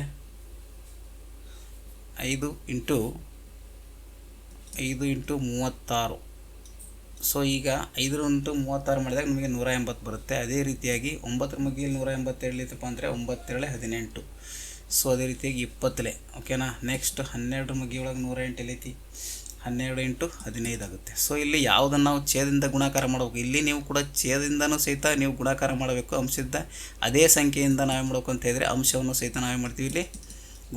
5 × 36. ಸೊ ಈಗ 5 × 36 ಮಾಡಿದಾಗ ನಿಮಗೆ 180 ಬರುತ್ತೆ. ಅದೇ ರೀತಿಯಾಗಿ 9ರ ಮಗ್ಗಿಯಲ್ಲಿ 180 ಎಲ್ಲಿತ್ತಪ್ಪ ಅಂದರೆ 9 2 18. ಸೊ ಅದೇ ರೀತಿಯಾಗಿ 20. ಓಕೆನಾ. ನೆಕ್ಸ್ಟ್ 12ರ ಮಗ್ಗಿ ಒಳಗೆ 108 ಎಲ್ಲೈತಿ, 12 × 15 ಆಗುತ್ತೆ. ಸೊ ಇಲ್ಲಿ ಯಾವುದನ್ನು ನಾವು ಛೇದದಿಂದ ಗುಣಾಕಾರ ಮಾಡಬೇಕು. ಇಲ್ಲಿ ನೀವು ಕೂಡ ಛೇದದಿಂದನೂ ಸಹಿತ ನೀವು ಗುಣಾಕಾರ ಮಾಡಬೇಕು. ಅಂಶದ ಅದೇ ಸಂಖ್ಯೆಯಿಂದ ನಾವೇ ಮಾಡಬೇಕು ಅಂತ ಹೇಳಿದರೆ ಅಂಶವನ್ನು ಸಹಿತ ನಾವೇ ಮಾಡ್ತೀವಿ, ಇಲ್ಲಿ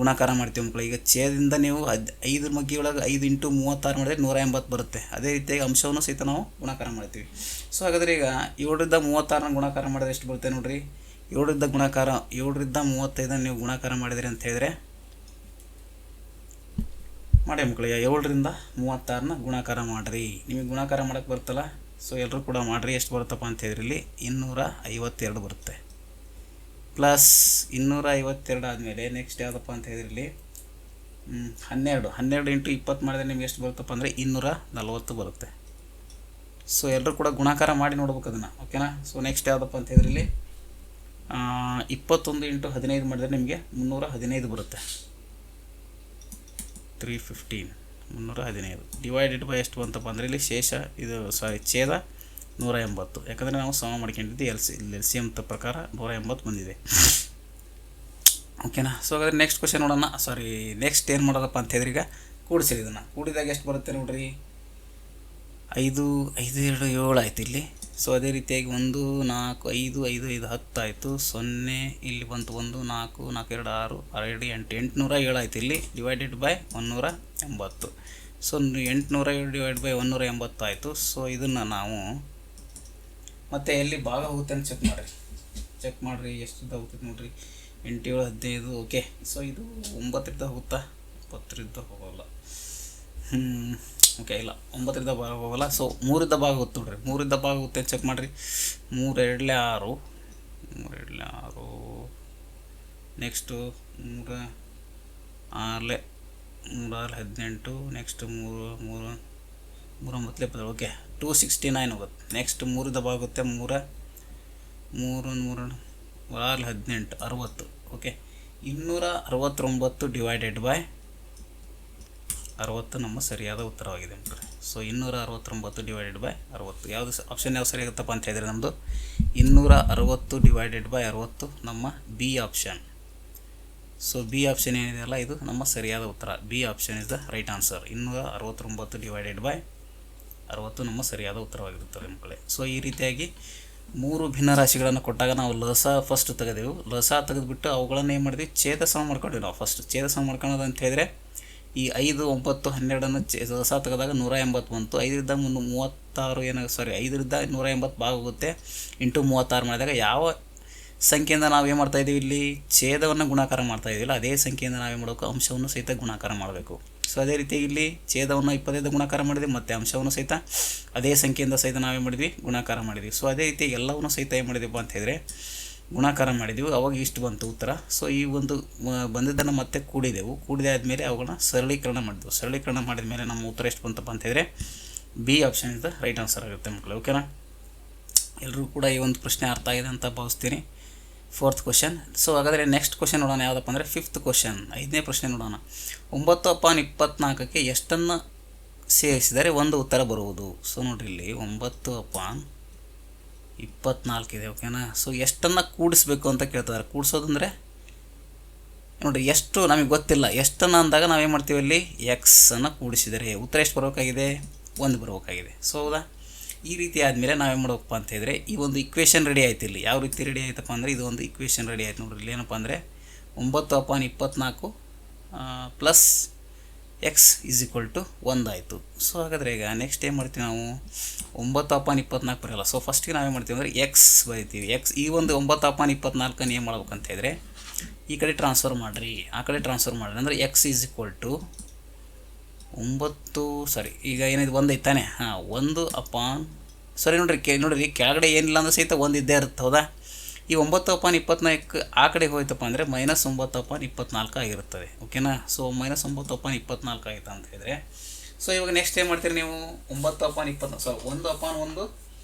ಗುಣಾಕಾರ ಮಾಡ್ತೀವಿ ಮಕ್ಕಳು. ಈಗ ಛೇದದಿಂದ ನೀವು 5ರ ಮಗ್ಗಿ ಒಳಗೆ 5 × 36 ಮಾಡಿದ್ರೆ 180 ಬರುತ್ತೆ. ಅದೇ ರೀತಿಯಾಗಿ ಅಂಶವನ್ನು ಸಹಿತ ನಾವು ಗುಣಾಕಾರ ಮಾಡ್ತೀವಿ. ಸೊ ಹಾಗಾದರೆ ಈಗ 7ರಿಂದ 36 ಗುಣಾಕಾರ ಮಾಡಿದ್ರೆ ಎಷ್ಟು ಬರುತ್ತೆ ನೋಡಿರಿ. 7ರಿಂದ 35 ನೀವು ಗುಣಾಕಾರ ಮಾಡಿದ್ರಿ ಅಂತ ಹೇಳಿದರೆ ಮಾಡಿ ಮಕ್ಕಳಿಗೆ 7ರಿಂದ 36ನ ಗುಣಾಕಾರ ಮಾಡಿರಿ. ನಿಮಗೆ ಗುಣಾಕಾರ ಮಾಡೋಕ್ಕೆ ಬರ್ತಲ್ಲ, ಸೊ ಎಲ್ಲರೂ ಕೂಡ ಮಾಡಿರಿ. ಎಷ್ಟು ಬರುತ್ತಪ್ಪ ಅಂತ ಹೇಳಿದ್ರಿ ಇಲ್ಲಿ 252 ಬರುತ್ತೆ. ಪ್ಲಸ್ 252 ಆದಮೇಲೆ ನೆಕ್ಸ್ಟ್ ಯಾವುದಪ್ಪ ಅಂತ ಹೇಳಿದ್ರಿ ಇಲ್ಲಿ 12 ಇಂಟು 20 ಮಾಡಿದ್ರೆ ನಿಮ್ಗೆ ಎಷ್ಟು ಬರುತ್ತಪ್ಪ ಅಂದರೆ 240 ಬರುತ್ತೆ. ಸೊ ಎಲ್ಲರೂ ಕೂಡ ಗುಣಾಕಾರ ಮಾಡಿ ನೋಡ್ಬೇಕು ಅದನ್ನು, ಓಕೆನಾ. ಸೊ ನೆಕ್ಸ್ಟ್ ಯಾವುದಪ್ಪ ಅಂತ ಹೇಳಿದ್ರಿ ಇಲ್ಲಿ 21 ಇಂಟು 15 ಮಾಡಿದ್ರೆ ನಿಮಗೆ 315 ಬರುತ್ತೆ. 315 ಡಿವೈಡೆಡ್ ಬೈ ಎಷ್ಟು ಬಂತಪ್ಪ ಅಂದರೆ ಇಲ್ಲಿ ಶೇಷ ಇದು ಛೇದ 180. ಯಾಕಂದರೆ ನಾವು ಸಮ ಮಾಡ್ಕೊಂಡಿದ್ದು ಎಲ್ ಸಿ ಎಮ್ ಪ್ರಕಾರ 180 ಬಂದಿದೆ, ಓಕೆನಾ. ಸೊ ಹಾಗಾದ್ರೆ ನೆಕ್ಸ್ಟ್ ಕ್ವಶನ್ ನೋಡೋಣ. ನೆಕ್ಸ್ಟ್ ಏನು ಮಾಡೋದಪ್ಪ ಅಂತ ಹೇಳಿದ್ರೆ ಈಗ ಕೂಡಿಸಿರಿ. ಇದನ್ನು ಕೂಡಿದಾಗ ಎಷ್ಟು ಬರುತ್ತೆ ನೋಡ್ರಿ, 5 5 2 7 ಆಯಿತು ಇಲ್ಲಿ. ಸೊ ಅದೇ ರೀತಿಯಾಗಿ 1 4 5 5 5 10 ಆಯಿತು. 0 ಇಲ್ಲಿ ಬಂತು 1 4 4 2 6 2 8 807 ಆಯಿತು ಇಲ್ಲಿ divided by 180. So 807 divide by 180 ಆಯಿತು. ಸೊ ಇದನ್ನು ನಾವು ಮತ್ತೆ ಎಲ್ಲಿ ಭಾಗ ಹೋಗುತ್ತೆ ಅಂತ ಚೆಕ್ ಮಾಡಿರಿ ಎಷ್ಟು ಹೋಗ್ತೈತೆ ನೋಡಿರಿ. 8 7 15 ಓಕೆ. ಸೊ ಇದು 9ರಿಂದ ಹೋಗುತ್ತಾ, 10ರಿಂದ ಹೋಗೋಲ್ಲ. ಓಕೆ, ಇಲ್ಲ 9ರಿಂದ ಭಾಗ ಹೋಗಲ್ಲ. ಸೊ 3ರಿಂದ ಭಾಗ ಹೋಗುತ್ತೆ ನೋಡ್ರಿ, 3ರಿಂದ ಭಾಗ ಹೋಗುತ್ತೆ ಅಂತ ಚೆಕ್ ಮಾಡಿರಿ. 3 2 6 3 2 6 ನೆಕ್ಸ್ಟು 3 6 18 ನೆಕ್ಸ್ಟ್ 3 3 3 9 70 ಓಕೆ 269 ಹೋಗುತ್ತೆ. ನೆಕ್ಸ್ಟ್ 3ರಿಂದ ಭಾಗ ಆಗುತ್ತೆ 3 3 6 18 60 ಓಕೆ. 269 ಡಿವೈಡೆಡ್ ಬೈ 60 ನಮ್ಮ ಸರಿಯಾದ ಉತ್ತರವಾಗಿದೆ ನೋಡ್ರಿ. ಸೊ 269 ಡಿವೈಡೆಡ್ ಬೈ 60 ಯಾವುದು ಆಪ್ಷನ್ ಯಾವ್ದು ಸರಿಯಾಗುತ್ತಪ್ಪ ಅಂತ ಹೇಳಿದರೆ ನಮ್ಮದು 260 ಡಿವೈಡೆಡ್ ಬೈ 60 ನಮ್ಮ B option. So B option ಏನಿದೆಯಲ್ಲ ಇದು ನಮ್ಮ ಸರಿಯಾದ ಉತ್ತರ. B option is the right answer. 269 divided by 60 ನಮ್ಮ ಸರಿಯಾದ ಉತ್ತರವಾಗಿರುತ್ತದೆ ಮಕ್ಕಳೇ. ಸೊ ಈ ರೀತಿಯಾಗಿ 3 ಭಿನ್ನ ರಾಶಿಗಳನ್ನು ಕೊಟ್ಟಾಗ ನಾವು ಲಸ ಫಸ್ಟ್ ತೆಗೆದೆವು. ಲಸ ತೆಗೆದುಬಿಟ್ಟು ಅವುಗಳನ್ನು ಏನು ಮಾಡಿದ್ವಿ, ಛೇದ ಸಮ ಮಾಡ್ಕೊಂಡ್ವಿ. ನಾವು ಫಸ್ಟ್ ಛೇದ ಸಮ ಮಾಡ್ಕೊಳ್ಳೋದು ಅಂತ ಹೇಳಿದರೆ ಈ 5 9 12 ಲಸ ತೆಗೆದಾಗ 180 ಬಂತು. 5ರಿಂದ 36 5ರಿಂದ 180 ಭಾಗ ಹೋಗುತ್ತೆ. ಇಂಟು 36 ಮಾಡಿದಾಗ ಯಾವ ಸಂಖ್ಯೆಯಿಂದ ನಾವೇನು ಮಾಡ್ತಾಯಿದ್ದೀವಿ, ಇಲ್ಲಿ ಛೇದವನ್ನು ಗುಣಾಕಾರ ಮಾಡ್ತಾಯಿದ್ದೀವಿಲ್ಲ ಅದೇ ಸಂಖ್ಯೆಯಿಂದ ನಾವೇನು ಮಾಡಬೇಕು, ಅಂಶವನ್ನು ಸಹಿತ ಗುಣಾಕಾರ ಮಾಡಬೇಕು. ಸೊ ಅದೇ ರೀತಿ ಇಲ್ಲಿ ಛೇದವನ್ನು 25 ಗುಣಾಕಾರ ಮಾಡಿದ್ವಿ, ಮತ್ತು ಅಂಶವನ್ನು ಸಹಿತ ಅದೇ ಸಂಖ್ಯೆಯಿಂದ ಸಹಿತ ನಾವೇನು ಮಾಡಿದ್ವಿ, ಗುಣಾಕಾರ ಮಾಡಿದ್ವಿ. ಸೊ ಅದೇ ರೀತಿ ಎಲ್ಲವನ್ನು ಸಹಿತ ಏನು ಮಾಡಿದ್ವಿ ಅಂತ ಹೇಳಿದರೆ ಗುಣಾಕಾರ ಮಾಡಿದ್ವಿ. ಅವಾಗ ಇಷ್ಟು ಬಂತು ಉತ್ತರ. ಸೊ ಈ ಒಂದು ಬಂದಿದ್ದನ್ನು ಮತ್ತೆ ಕೂಡಿದೆವು. ಕೂಡಿದಾದ್ಮೇಲೆ ಅವುಗಳನ್ನ ಸರಳೀಕರಣ ಮಾಡಿದೆವು. ಸರಳೀಕರಣ ಮಾಡಿದ ಮೇಲೆ ನಮ್ಮ ಉತ್ತರ ಎಷ್ಟು ಬಂತಪ್ಪ ಅಂತ ಹೇಳಿದರೆ B option is the right answer ಆಗುತ್ತೆ ಮಕ್ಕಳು, ಓಕೆನಾ. ಎಲ್ಲರೂ ಕೂಡ ಈ ಒಂದು ಪ್ರಶ್ನೆ ಅರ್ಥ ಆಗಿದೆ ಅಂತ ಭಾವಿಸ್ತೀನಿ. 4th question. ಸೊ ಹಾಗಾದರೆ ನೆಕ್ಸ್ಟ್ ಕ್ವಶನ್ ನೋಡೋಣ ಯಾವುದಪ್ಪ ಅಂದರೆ 5th ಕ್ವಶನ್, 5ನೇ ಪ್ರಶ್ನೆ ನೋಡೋಣ. 9/24ಕ್ಕೆ ಎಷ್ಟನ್ನು ಸೇರಿಸಿದರೆ ಒಂದು ಉತ್ತರ ಬರುವುದು. ಸೊ ನೋಡಿರಿ ಇಲ್ಲಿ 9/24 ಇದೆ, ಓಕೆನಾ. ಸೊ ಎಷ್ಟನ್ನು ಕೂಡಿಸ್ಬೇಕು ಅಂತ ಕೇಳ್ತಾರೆ. ಕೂಡಿಸೋದಂದರೆ ನೋಡಿರಿ ಎಷ್ಟು ನಮಗೆ ಗೊತ್ತಿಲ್ಲ. ಎಷ್ಟನ್ನು ಅಂದಾಗ ನಾವೇನು ಮಾಡ್ತೀವಿ, ಅಲ್ಲಿ ಎಕ್ಸನ್ನು ಕೂಡಿಸಿದರೆ ಉತ್ತರ ಎಷ್ಟು ಬರಬೇಕಾಗಿದೆ, 1 ಬರಬೇಕಾಗಿದೆ. ಸೊ ಹೌದಾ. ಈ ರೀತಿ ಆದಮೇಲೆ ನಾವೇನು ಮಾಡಬೇಕಪ್ಪ ಅಂತ ಹೇಳಿದರೆ ಈ ಒಂದು ಇಕ್ವೇಷನ್ ರೆಡಿ ಆಯ್ತು. ಇಲ್ಲಿ ಯಾವ ರೀತಿ ರೆಡಿ ಆಯ್ತಪ್ಪ ಅಂದರೆ ಇದು ಒಂದು ಇಕ್ವೇಷನ್ ರೆಡಿ ಆಯ್ತು ನೋಡ್ರಿ. ಇಲ್ಲಿ ಏನಪ್ಪ ಅಂದರೆ 9/24 plus x is equal to 1 ಆಯಿತು. ಸೊ ಹಾಗಾದರೆ ಈಗ ನೆಕ್ಸ್ಟ್ ಏನು ಮಾಡ್ತೀವಿ ನಾವು, 9/24 ಬರೋಲ್ಲ. ಸೊ ಫಸ್ಟಿಗೆ ನಾವೇನು ಮಾಡ್ತೀವಿ ಅಂದರೆ ಎಕ್ಸ್ ಬರಿತೀವಿ. ಎಕ್ಸ್ ಈ ಒಂದು 9/24 ಏನು ಮಾಡ್ಬೇಕಂತ ಹೇಳಿದರೆ ಈ ಕಡೆ ಟ್ರಾನ್ಸ್ಫರ್ ಮಾಡಿರಿ, ಆ ಕಡೆ ಟ್ರಾನ್ಸ್ಫರ್ ಮಾಡಿರಿ. ಅಂದರೆ ಎಕ್ಸ್ ಈಸ್ ಈಕ್ವಲ್ ಟು 9 ಈಗ ಏನಿದೆ 1 ಐತಾನೆ. 1 ನೋಡಿರಿ ಕೆಳಗಡೆ ಏನಿಲ್ಲ ಅಂದ್ರೆ ಸಹಿತ 1 ಇದ್ದೇ ಇರುತ್ತೆ, ಹೌದಾ. ಈ 9/24 ಆ ಕಡೆ ಹೋಯ್ತಪ್ಪ ಅಂದರೆ -9/24 ಆಗಿರುತ್ತದೆ, ಓಕೆನಾ. ಸೊ -9/24 ಆಯಿತು ಅಂತ ಹೇಳಿದರೆ ಸೊ ಇವಾಗ ನೆಕ್ಸ್ಟ್ ಏನು ಮಾಡ್ತೀರಿ ನೀವು, 9/24 1/1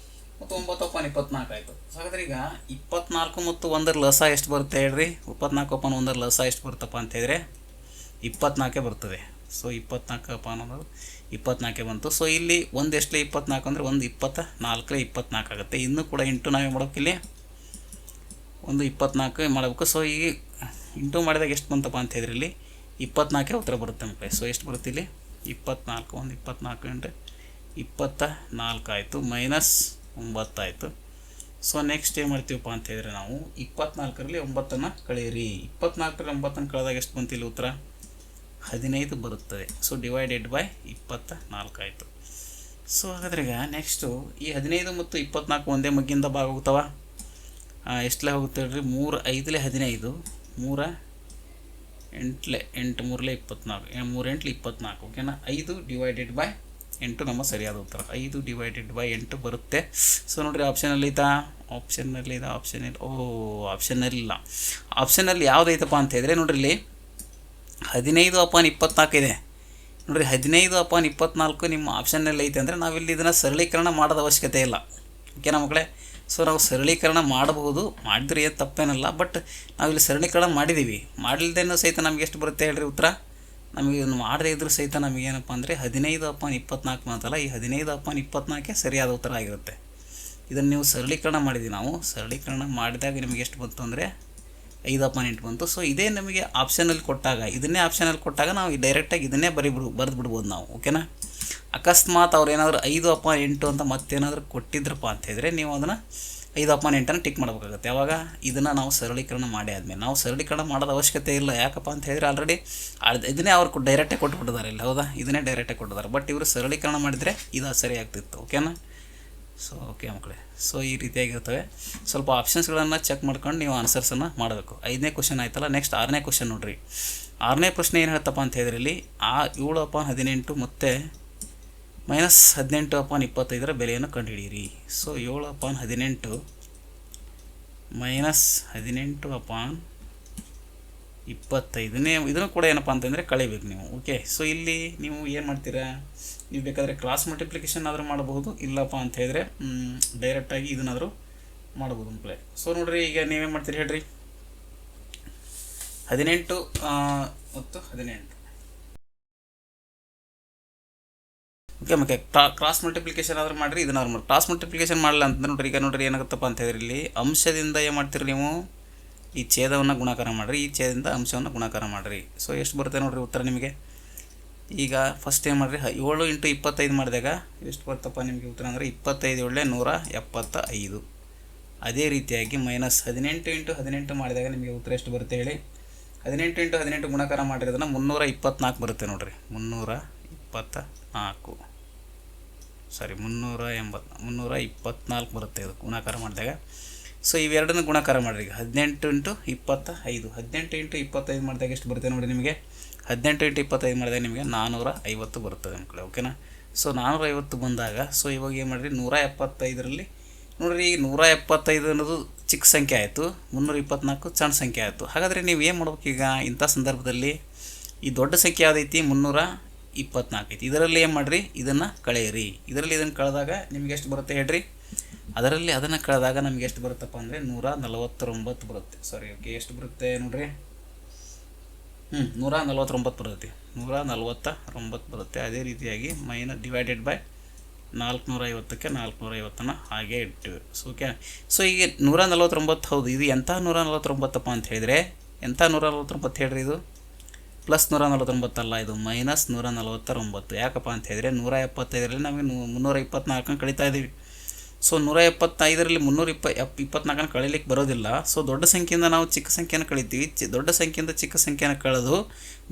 ಮತ್ತು 9/24 ಆಯಿತು. ಸೊ ಹಾಗಾದ್ರೆ ಈಗ 24 ಮತ್ತು 1ರ ಲಸ ಎಷ್ಟು ಬರುತ್ತೆ ಹೇಳ್ರಿ. 24/1ರ ಲಸ ಎಷ್ಟು ಬರುತ್ತಪ್ಪ ಅಂತ ಹೇಳಿದರೆ 24 ಬರ್ತದೆ. ಸೊ 24/1 24 ಬಂತು. ಸೊ ಇಲ್ಲಿ 1 ಎಷ್ಟಲೇ 24 ಅಂದರೆ 1 24 24 ಆಗುತ್ತೆ. ಇನ್ನೂ ಕೂಡ ಇಂಟು ನಾವೇ ಮಾಡೋಕ್ಕಿಲ್ಲಿ 1 24 ಮಾಡಬೇಕು. ಸೊ ಈಗ ಇಂಟು ಮಾಡಿದಾಗ ಎಷ್ಟು ಬಂತಪ್ಪ ಅಂತ ಹೇಳಿದ್ರೆ ಇಲ್ಲಿ 24 ಉತ್ತರ ಬರುತ್ತೆ ಮಕ್ಕಳೇ. ಸೊ ಎಷ್ಟು ಬರುತ್ತೆ ಇಲ್ಲಿ 24 1 24 ಇಂಟು 24 ಆಯಿತು, -9 ಆಯಿತು. ಸೊ ನೆಕ್ಸ್ಟ್ ಏನು ಮಾಡ್ತೀವಪ್ಪ ಅಂತ ಹೇಳಿದ್ರೆ ನಾವು 24ರಲ್ಲಿ 9ನ್ನು ಕಳೆಯಿರಿ. 24ರಲ್ಲಿ 9ನ್ನು ಕಳೆದಾಗ ಎಷ್ಟು ಬಂತು ಇಲ್ಲಿ ಉತ್ತರ 15 ಬರುತ್ತದೆ. ಸೊ ಡಿವೈಡೆಡ್ ಬೈ 24 ಆಯಿತು. ಸೊ ಹಾಗಾದ್ರೆ ಈಗ ನೆಕ್ಸ್ಟು ಈ 15 ಮತ್ತು 24 ಒಂದೇ ಮಗ್ಗಿಂದ ಭಾಗ ಹೋಗ್ತಾವ. ಎಷ್ಟಲೇ ಹೋಗುತ್ತೆ ಹೇಳ್ರಿ, 3 5 15 3 ಎಂಟು ಮೂರಲೆ 24, 3 8 24. ಓಕೆನಾ, 5 ಡಿವೈಡೆಡ್ ಬೈ 8 ನಮ್ಮ ಸರಿಯಾದ ಉತ್ತರ. 5 ಡಿವೈಡೆಡ್ ಬೈ 8 ಬರುತ್ತೆ. ಸೊ ನೋಡಿರಿ, ಆಪ್ಷನಲ್ಲಿ ಇಲ್ಲ. ಆಪ್ಷನಲ್ಲಿ ಯಾವುದೈತಪ್ಪ ಅಂತ ಹೇಳಿದ್ರೆ ನೋಡ್ರಿ, ಇಲ್ಲಿ 15/24 ಇದೆ ನೋಡಿರಿ. 15/24 ನಿಮ್ಮ ಆಪ್ಷನ್ನಲ್ಲಿ ಐತೆ ಅಂದರೆ ನಾವಿಲ್ಲಿ ಇದನ್ನು ಸರಳೀಕರಣ ಮಾಡೋದ ಅವಶ್ಯಕತೆ ಇಲ್ಲ. ಓಕೆನಾ ಮಕ್ಕಳೇ, ಸೊ ನಾವು ಸರಳೀಕರಣ ಮಾಡಬಹುದು, ಮಾಡಿದ್ರೆ ಏನು ತಪ್ಪೇನಲ್ಲ. ಬಟ್ ನಾವಿಲ್ಲಿ ಸರಳೀಕರಣ ಮಾಡಿದ್ದೀವಿ. ಮಾಡಿಲ್ದೇನೂ ಸಹಿತ ನಮಗೆ ಎಷ್ಟು ಬರುತ್ತೆ ಹೇಳ್ರಿ ಉತ್ತರ? ನಮಗೆ ಇದನ್ನು ಮಾಡದೇ ಇದ್ರೂ ಸಹಿತ ನಮಗೇನಪ್ಪ ಅಂದರೆ 15/24 ಮಾತಲ್ಲ, ಈ 15/24 ಸರಿಯಾದ ಉತ್ತರ ಆಗಿರುತ್ತೆ. ಇದನ್ನು ನೀವು ಸರಳೀಕರಣ ಮಾಡಿದ್ದೀವಿ. ನಾವು ಸರಳೀಕರಣ ಮಾಡಿದಾಗ ನಿಮಗೆ ಎಷ್ಟು ಬಂತು ಅಂದರೆ 5/8 ಬಂತು. ಸೊ ಇದೇ ನಮಗೆ ಆಪ್ಷನಲ್ಲಿ ಕೊಟ್ಟಾಗ, ಇದನ್ನೇ ಆಪ್ಷನಲ್ಲಿ ಕೊಟ್ಟಾಗ ನಾವು ಡೈರೆಕ್ಟಾಗಿ ಇದನ್ನೇ ಬರೆದು ಬಿಡ್ಬೋದು ನಾವು. ಓಕೆನಾ, ಅಕಸ್ಮಾತ್ ಅವ್ರು ಏನಾದರೂ 5/8 ಅಂತ ಮತ್ತೇನಾದರೂ ಕೊಟ್ಟಿದ್ರಪ್ಪ ಅಂತ ಹೇಳಿದ್ರೆ ನೀವು ಅದನ್ನು 5/8 ಟಿಕ್ ಮಾಡಬೇಕಾಗುತ್ತೆ. ಯಾವಾಗ ಇದನ್ನು ನಾವು ಸರಳೀಕರಣ ಮಾಡಿ ಆದಮೇಲೆ. ನಾವು ಸರಳೀಕರಣ ಮಾಡೋದು ಅವಶ್ಯಕತೆ ಇಲ್ಲ. ಯಾಕಪ್ಪ ಅಂತ ಹೇಳಿದ್ರೆ ಆಲ್ರೆಡಿ ಇದನ್ನೇ ಅವ್ರು ಡೈರೆಕ್ಟಾಗಿ ಕೊಟ್ಬಿಟ್ಟಿದ್ದಾರೆ ಇಲ್ಲಿ. ಹೌದಾ, ಇದನ್ನೇ ಡೈರೆಕ್ಟಾಗಿ ಕೊಟ್ಟಿದ್ದಾರೆ. ಬಟ್ ಇವರು ಸರಳೀಕರಣ ಮಾಡಿದರೆ ಇದು ಸರಿ ಆಗ್ತಿತ್ತು. ಓಕೆನಾ, ಸೊ ಓಕೆ ಮಕ್ಕಳೇ, ಸೊ ಈ ರೀತಿಯಾಗಿರ್ತವೆ. ಸ್ವಲ್ಪ ಆಪ್ಷನ್ಸ್ಗಳನ್ನು ಚೆಕ್ ಮಾಡ್ಕೊಂಡು ನೀವು ಆನ್ಸರ್ಸನ್ನು ಮಾಡಬೇಕು. 5ನೇ ಕ್ವಶನ್ ಆಯ್ತಲ್ಲ. ನೆಕ್ಸ್ಟ್ 6ನೇ ಕ್ವಶನ್ ನೋಡಿರಿ. 6ನೇ ಪ್ರಶ್ನೆ ಏನು ಹೇಳ್ತಪ್ಪ ಅಂತ ಹೇಳಿದ್ರೆ ಇಲ್ಲಿ 7/18 ಮತ್ತು -18/25 ಬೆಲೆಯನ್ನು ಕಂಡುಹಿಡಿಯಿರಿ. ಸೊ 7/18 -18/25 ಇದನ್ನು ಕೂಡ ಏನಪ್ಪ ಅಂತಂದರೆ ಕಳಿಬೇಕು ನೀವು. ಓಕೆ, ಸೊ ಇಲ್ಲಿ ನೀವು ಏನು ಮಾಡ್ತೀರಾ, ನೀವು ಬೇಕಾದರೆ ಕ್ರಾಸ್ ಮಲ್ಟಿಪ್ಲಿಕೇಶನ್ ಆದರೂ ಮಾಡಬಹುದು, ಇಲ್ಲಪ್ಪ ಅಂತ ಹೇಳಿದ್ರೆ ಡೈರೆಕ್ಟಾಗಿ ಇದನ್ನಾದರೂ ಮಾಡ್ಬೋದು ಮಕ್ಕಳೇ. ಸೊ ನೋಡಿರಿ, ಈಗ ನೀವೇನು ಮಾಡ್ತೀರಿ ಹೇಳ್ರಿ, 18 ಮತ್ತು 18. ಓಕೆ, ಮತ್ತೆ ಕ್ರಾಸ್ ಮಲ್ಟಿಪ್ಲಿಕೇಶನ್ ಆದರೂ ಮಾಡಿರಿ, ಇದನ್ನಾದ್ರು ಮಾಡಿ. ಕ್ರಾಸ್ ಮಲ್ಟಿಪ್ಲಿಕೇಶನ್ ಮಾಡಲ್ಲ ಅಂತಂದ್ರೆ ನೋಡಿರಿ, ಈಗ ನೋಡಿರಿ ಏನಾಗುತ್ತಪ್ಪ ಅಂತ ಹೇಳಿದ್ರೆ ಇಲ್ಲಿ ಅಂಶದಿಂದ ಏನು ಮಾಡ್ತೀರಿ ನೀವು, ಈ ಛೇದವನ್ನು ಗುಣಾಕಾರ ಮಾಡಿರಿ, ಈ ಛೇದದಿಂದ ಅಂಶವನ್ನು ಗುಣಾಕಾರ ಮಾಡಿರಿ. ಸೊ ಎಷ್ಟು ಬರುತ್ತೆ ನೋಡಿರಿ ಉತ್ತರ ನಿಮಗೆ. ಈಗ ಫಸ್ಟ್ ಏನು ಮಾಡಿರಿ, 7 × 25 ಮಾಡಿದಾಗ ಎಷ್ಟು ಬರ್ತಪ್ಪ ನಿಮಗೆ ಉತ್ತರ ಅಂದರೆ 25 × 175. ಅದೇ ರೀತಿಯಾಗಿ -18 × 18 ಮಾಡಿದಾಗ ನಿಮಗೆ ಉತ್ತರ ಎಷ್ಟು ಬರುತ್ತೆ ಹೇಳಿ. 18 × 18 ಗುಣಾಕಾರ ಮಾಡಿರೋದನ್ನು 324 ಬರುತ್ತೆ ನೋಡಿರಿ. 324 ಬರುತ್ತೆ ಇದು ಗುಣಾಕಾರ ಮಾಡಿದಾಗ. ಸೊ ಇವೆರಡನ್ನು ಗುಣಾಕಾರ ಮಾಡಿರಿ. ಈಗ 18 × 25 ಮಾಡಿದಾಗ ಎಷ್ಟು ಬರುತ್ತೆ ನೋಡಿ ನಿಮಗೆ. 18 × 25 ಮಾಡಿದಾಗ ನಿಮಗೆ 450 ಬರುತ್ತದೆ ಮಕ್ಕಳೇ. ಓಕೆನಾ, ಸೊ 450 ಬಂದಾಗ ಸೊ ಇವಾಗ ಏನು ಮಾಡಿರಿ, 175ರಲ್ಲಿ ನೋಡಿರಿ, 175 ಅನ್ನೋದು ಚಿಕ್ಕ ಸಂಖ್ಯೆ ಆಯಿತು, 324 ಸಣ್ಣ ಸಂಖ್ಯೆ ಆಯಿತು. ಹಾಗಾದರೆ ನೀವು ಏನು ಮಾಡ್ಬೇಕು ಈಗ ಇಂಥ ಸಂದರ್ಭದಲ್ಲಿ, ಈ ದೊಡ್ಡ ಸಂಖ್ಯೆ ಯಾವುದೈತಿ 324 ಐತಿ, ಇದರಲ್ಲಿ ಏನು ಮಾಡಿರಿ, ಇದನ್ನು ಕಳೆಯಿರಿ. ಇದರಲ್ಲಿ ಇದನ್ನು ಕಳೆದಾಗ ನಿಮಗೆ ಎಷ್ಟು ಬರುತ್ತೆ ಹೇಳ್ರಿ. ಅದರಲ್ಲಿ ಅದನ್ನು ಕಳೆದಾಗ ನಮಗೆ ಎಷ್ಟು ಬರುತ್ತಪ್ಪ ಅಂದರೆ 149 ಬರುತ್ತೆ. ಸಾರಿ, ಓಕೆ, ಎಷ್ಟು ಬರುತ್ತೆ ನೋಡಿರಿ, 149 ಬರುತ್ತೆ. 149 ಬರುತ್ತೆ. ಅದೇ ರೀತಿಯಾಗಿ ಡಿವೈಡೆಡ್ ಬೈ 450ಕ್ಕೆ 450 ಹಾಗೆ ಇಟ್ಟಿವಿ. ಸೊ ಓಕೆ, ಸೊ ಈಗ 149 ಹೌದು, ಇದು ಎಂಥ 149ಪ್ಪ ಅಂತ ಹೇಳಿದರೆ, ಎಂಥ 149 ಹೇಳ್ರಿ, ಇದು +149 ಅಲ್ಲ, ಇದು -149. ಯಾಕಪ್ಪ ಅಂತ ಹೇಳಿದರೆ 175ರಲ್ಲಿ ನಮಗೆ 324 ಕಳೀತಾ ಇದ್ದೀವಿ. ಸೊ 175ರಲ್ಲಿ 324 ಕಳೀಲಿಕ್ಕೆ ಬರೋದಿಲ್ಲ. ಸೊ ದೊಡ್ಡ ಸಂಖ್ಯೆಯಿಂದ ನಾವು ಚಿಕ್ಕ ಸಂಖ್ಯೆಯನ್ನು ಕಳಿತೀವಿ. ದೊಡ್ಡ ಸಂಖ್ಯೆಯಿಂದ ಚಿಕ್ಕ ಸಂಖ್ಯೆಯನ್ನು ಕಳೆದು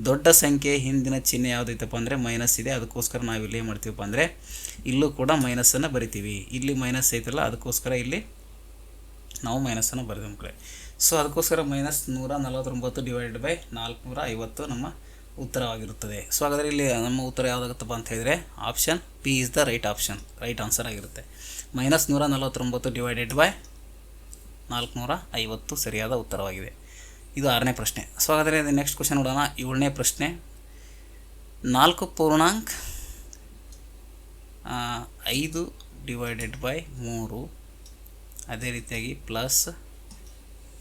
ದೊಡ್ಡ ಸಂಖ್ಯೆ ಹಿಂದಿನ ಚಿಹ್ನೆ ಯಾವುದೈತಪ್ಪ ಅಂದರೆ ಮೈನಸ್ ಇದೆ. ಅದಕ್ಕೋಸ್ಕರ ನಾವು ಇಲ್ಲಿ ಏನು ಮಾಡ್ತೀವಪ್ಪ ಅಂದರೆ ಇಲ್ಲೂ ಕೂಡ ಮೈನಸನ್ನು ಬರಿತೀವಿ. ಇಲ್ಲಿ ಮೈನಸ್ ಐತಲ್ಲ, ಅದಕ್ಕೋಸ್ಕರ ಇಲ್ಲಿ ನಾವು ಮೈನಸನ್ನು ಬರೆದ ಮಕ್ಕಳೇ. ಸೊ ಅದಕ್ಕೋಸ್ಕರ -149 ಡಿವೈಡೆಡ್ ಬೈ 450 ನಮ್ಮ ಉತ್ತರವಾಗಿರುತ್ತದೆ. ಸೊ ಹಾಗಾದರೆ ಇಲ್ಲಿ ನಮ್ಮ ಉತ್ತರ ಯಾವುದಾಗುತ್ತಪ್ಪ ಅಂತ ಹೇಳಿದರೆ option P is the right answer ಆಗಿರುತ್ತೆ. -149 ಡಿವೈಡೆಡ್ ಬೈ 450 ಸರಿಯಾದ ಉತ್ತರವಾಗಿದೆ. ಇದು 6ನೇ ಪ್ರಶ್ನೆ. ಸೊ ಹಾಗಾದರೆ ನೆಕ್ಸ್ಟ್ ಕ್ವಶನ್ ನೋಡೋಣ. 7ನೇ ಪ್ರಶ್ನೆ, 4.5 ಡಿವೈಡೆಡ್ ಬೈ 3, ಅದೇ ರೀತಿಯಾಗಿ ಪ್ಲಸ್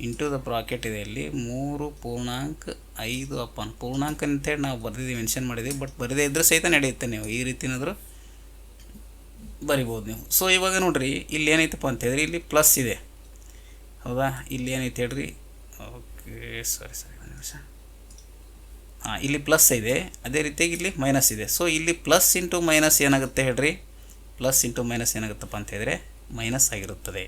ಇಂಟು ದ ಬ್ರಾಕೆಟ್ ಇದೆ. ಇಲ್ಲಿ 3.5 ಅಪಾನ್ ಪೂರ್ಣಾಂಕ ಅಂತೇಳಿ ನಾವು ಬರೆದಿದ್ದೀವಿ, ಮೆನ್ಷನ್ ಮಾಡಿದ್ದೀವಿ. ಬಟ್ ಬರದೇ ಇದ್ದರೆ ಸಹಿತ ನಡೆಯುತ್ತೆ, ನೀವು ಈ ರೀತಿನಾದರೂ ಬರಿಬೋದು ನೀವು. ಸೊ ಇವಾಗ ನೋಡಿರಿ, ಇಲ್ಲಿ ಏನೈತಪ್ಪ ಅಂತ ಹೇಳಿದ್ರೆ ಇಲ್ಲಿ ಪ್ಲಸ್ ಇದೆ, ಹೌದಾ. ಇಲ್ಲಿ ಏನೈತೆ ಹೇಳ್ರಿ, ಓಕೆ ಸರಿ ಒಂದು ನಿಮಿಷ. ಇಲ್ಲಿ ಪ್ಲಸ್ ಇದೆ, ಅದೇ ರೀತಿಯಾಗಿ ಇಲ್ಲಿ ಮೈನಸ್ ಇದೆ. ಸೊ ಇಲ್ಲಿ ಪ್ಲಸ್ ಇಂಟು ಮೈನಸ್ ಏನಾಗುತ್ತೆ ಹೇಳ್ರಿ, ಪ್ಲಸ್ ಇಂಟು ಮೈನಸ್ ಏನಾಗುತ್ತಪ್ಪ ಅಂತ ಹೇಳಿದ್ರೆ ಮೈನಸ್ ಆಗಿರುತ್ತದೆ.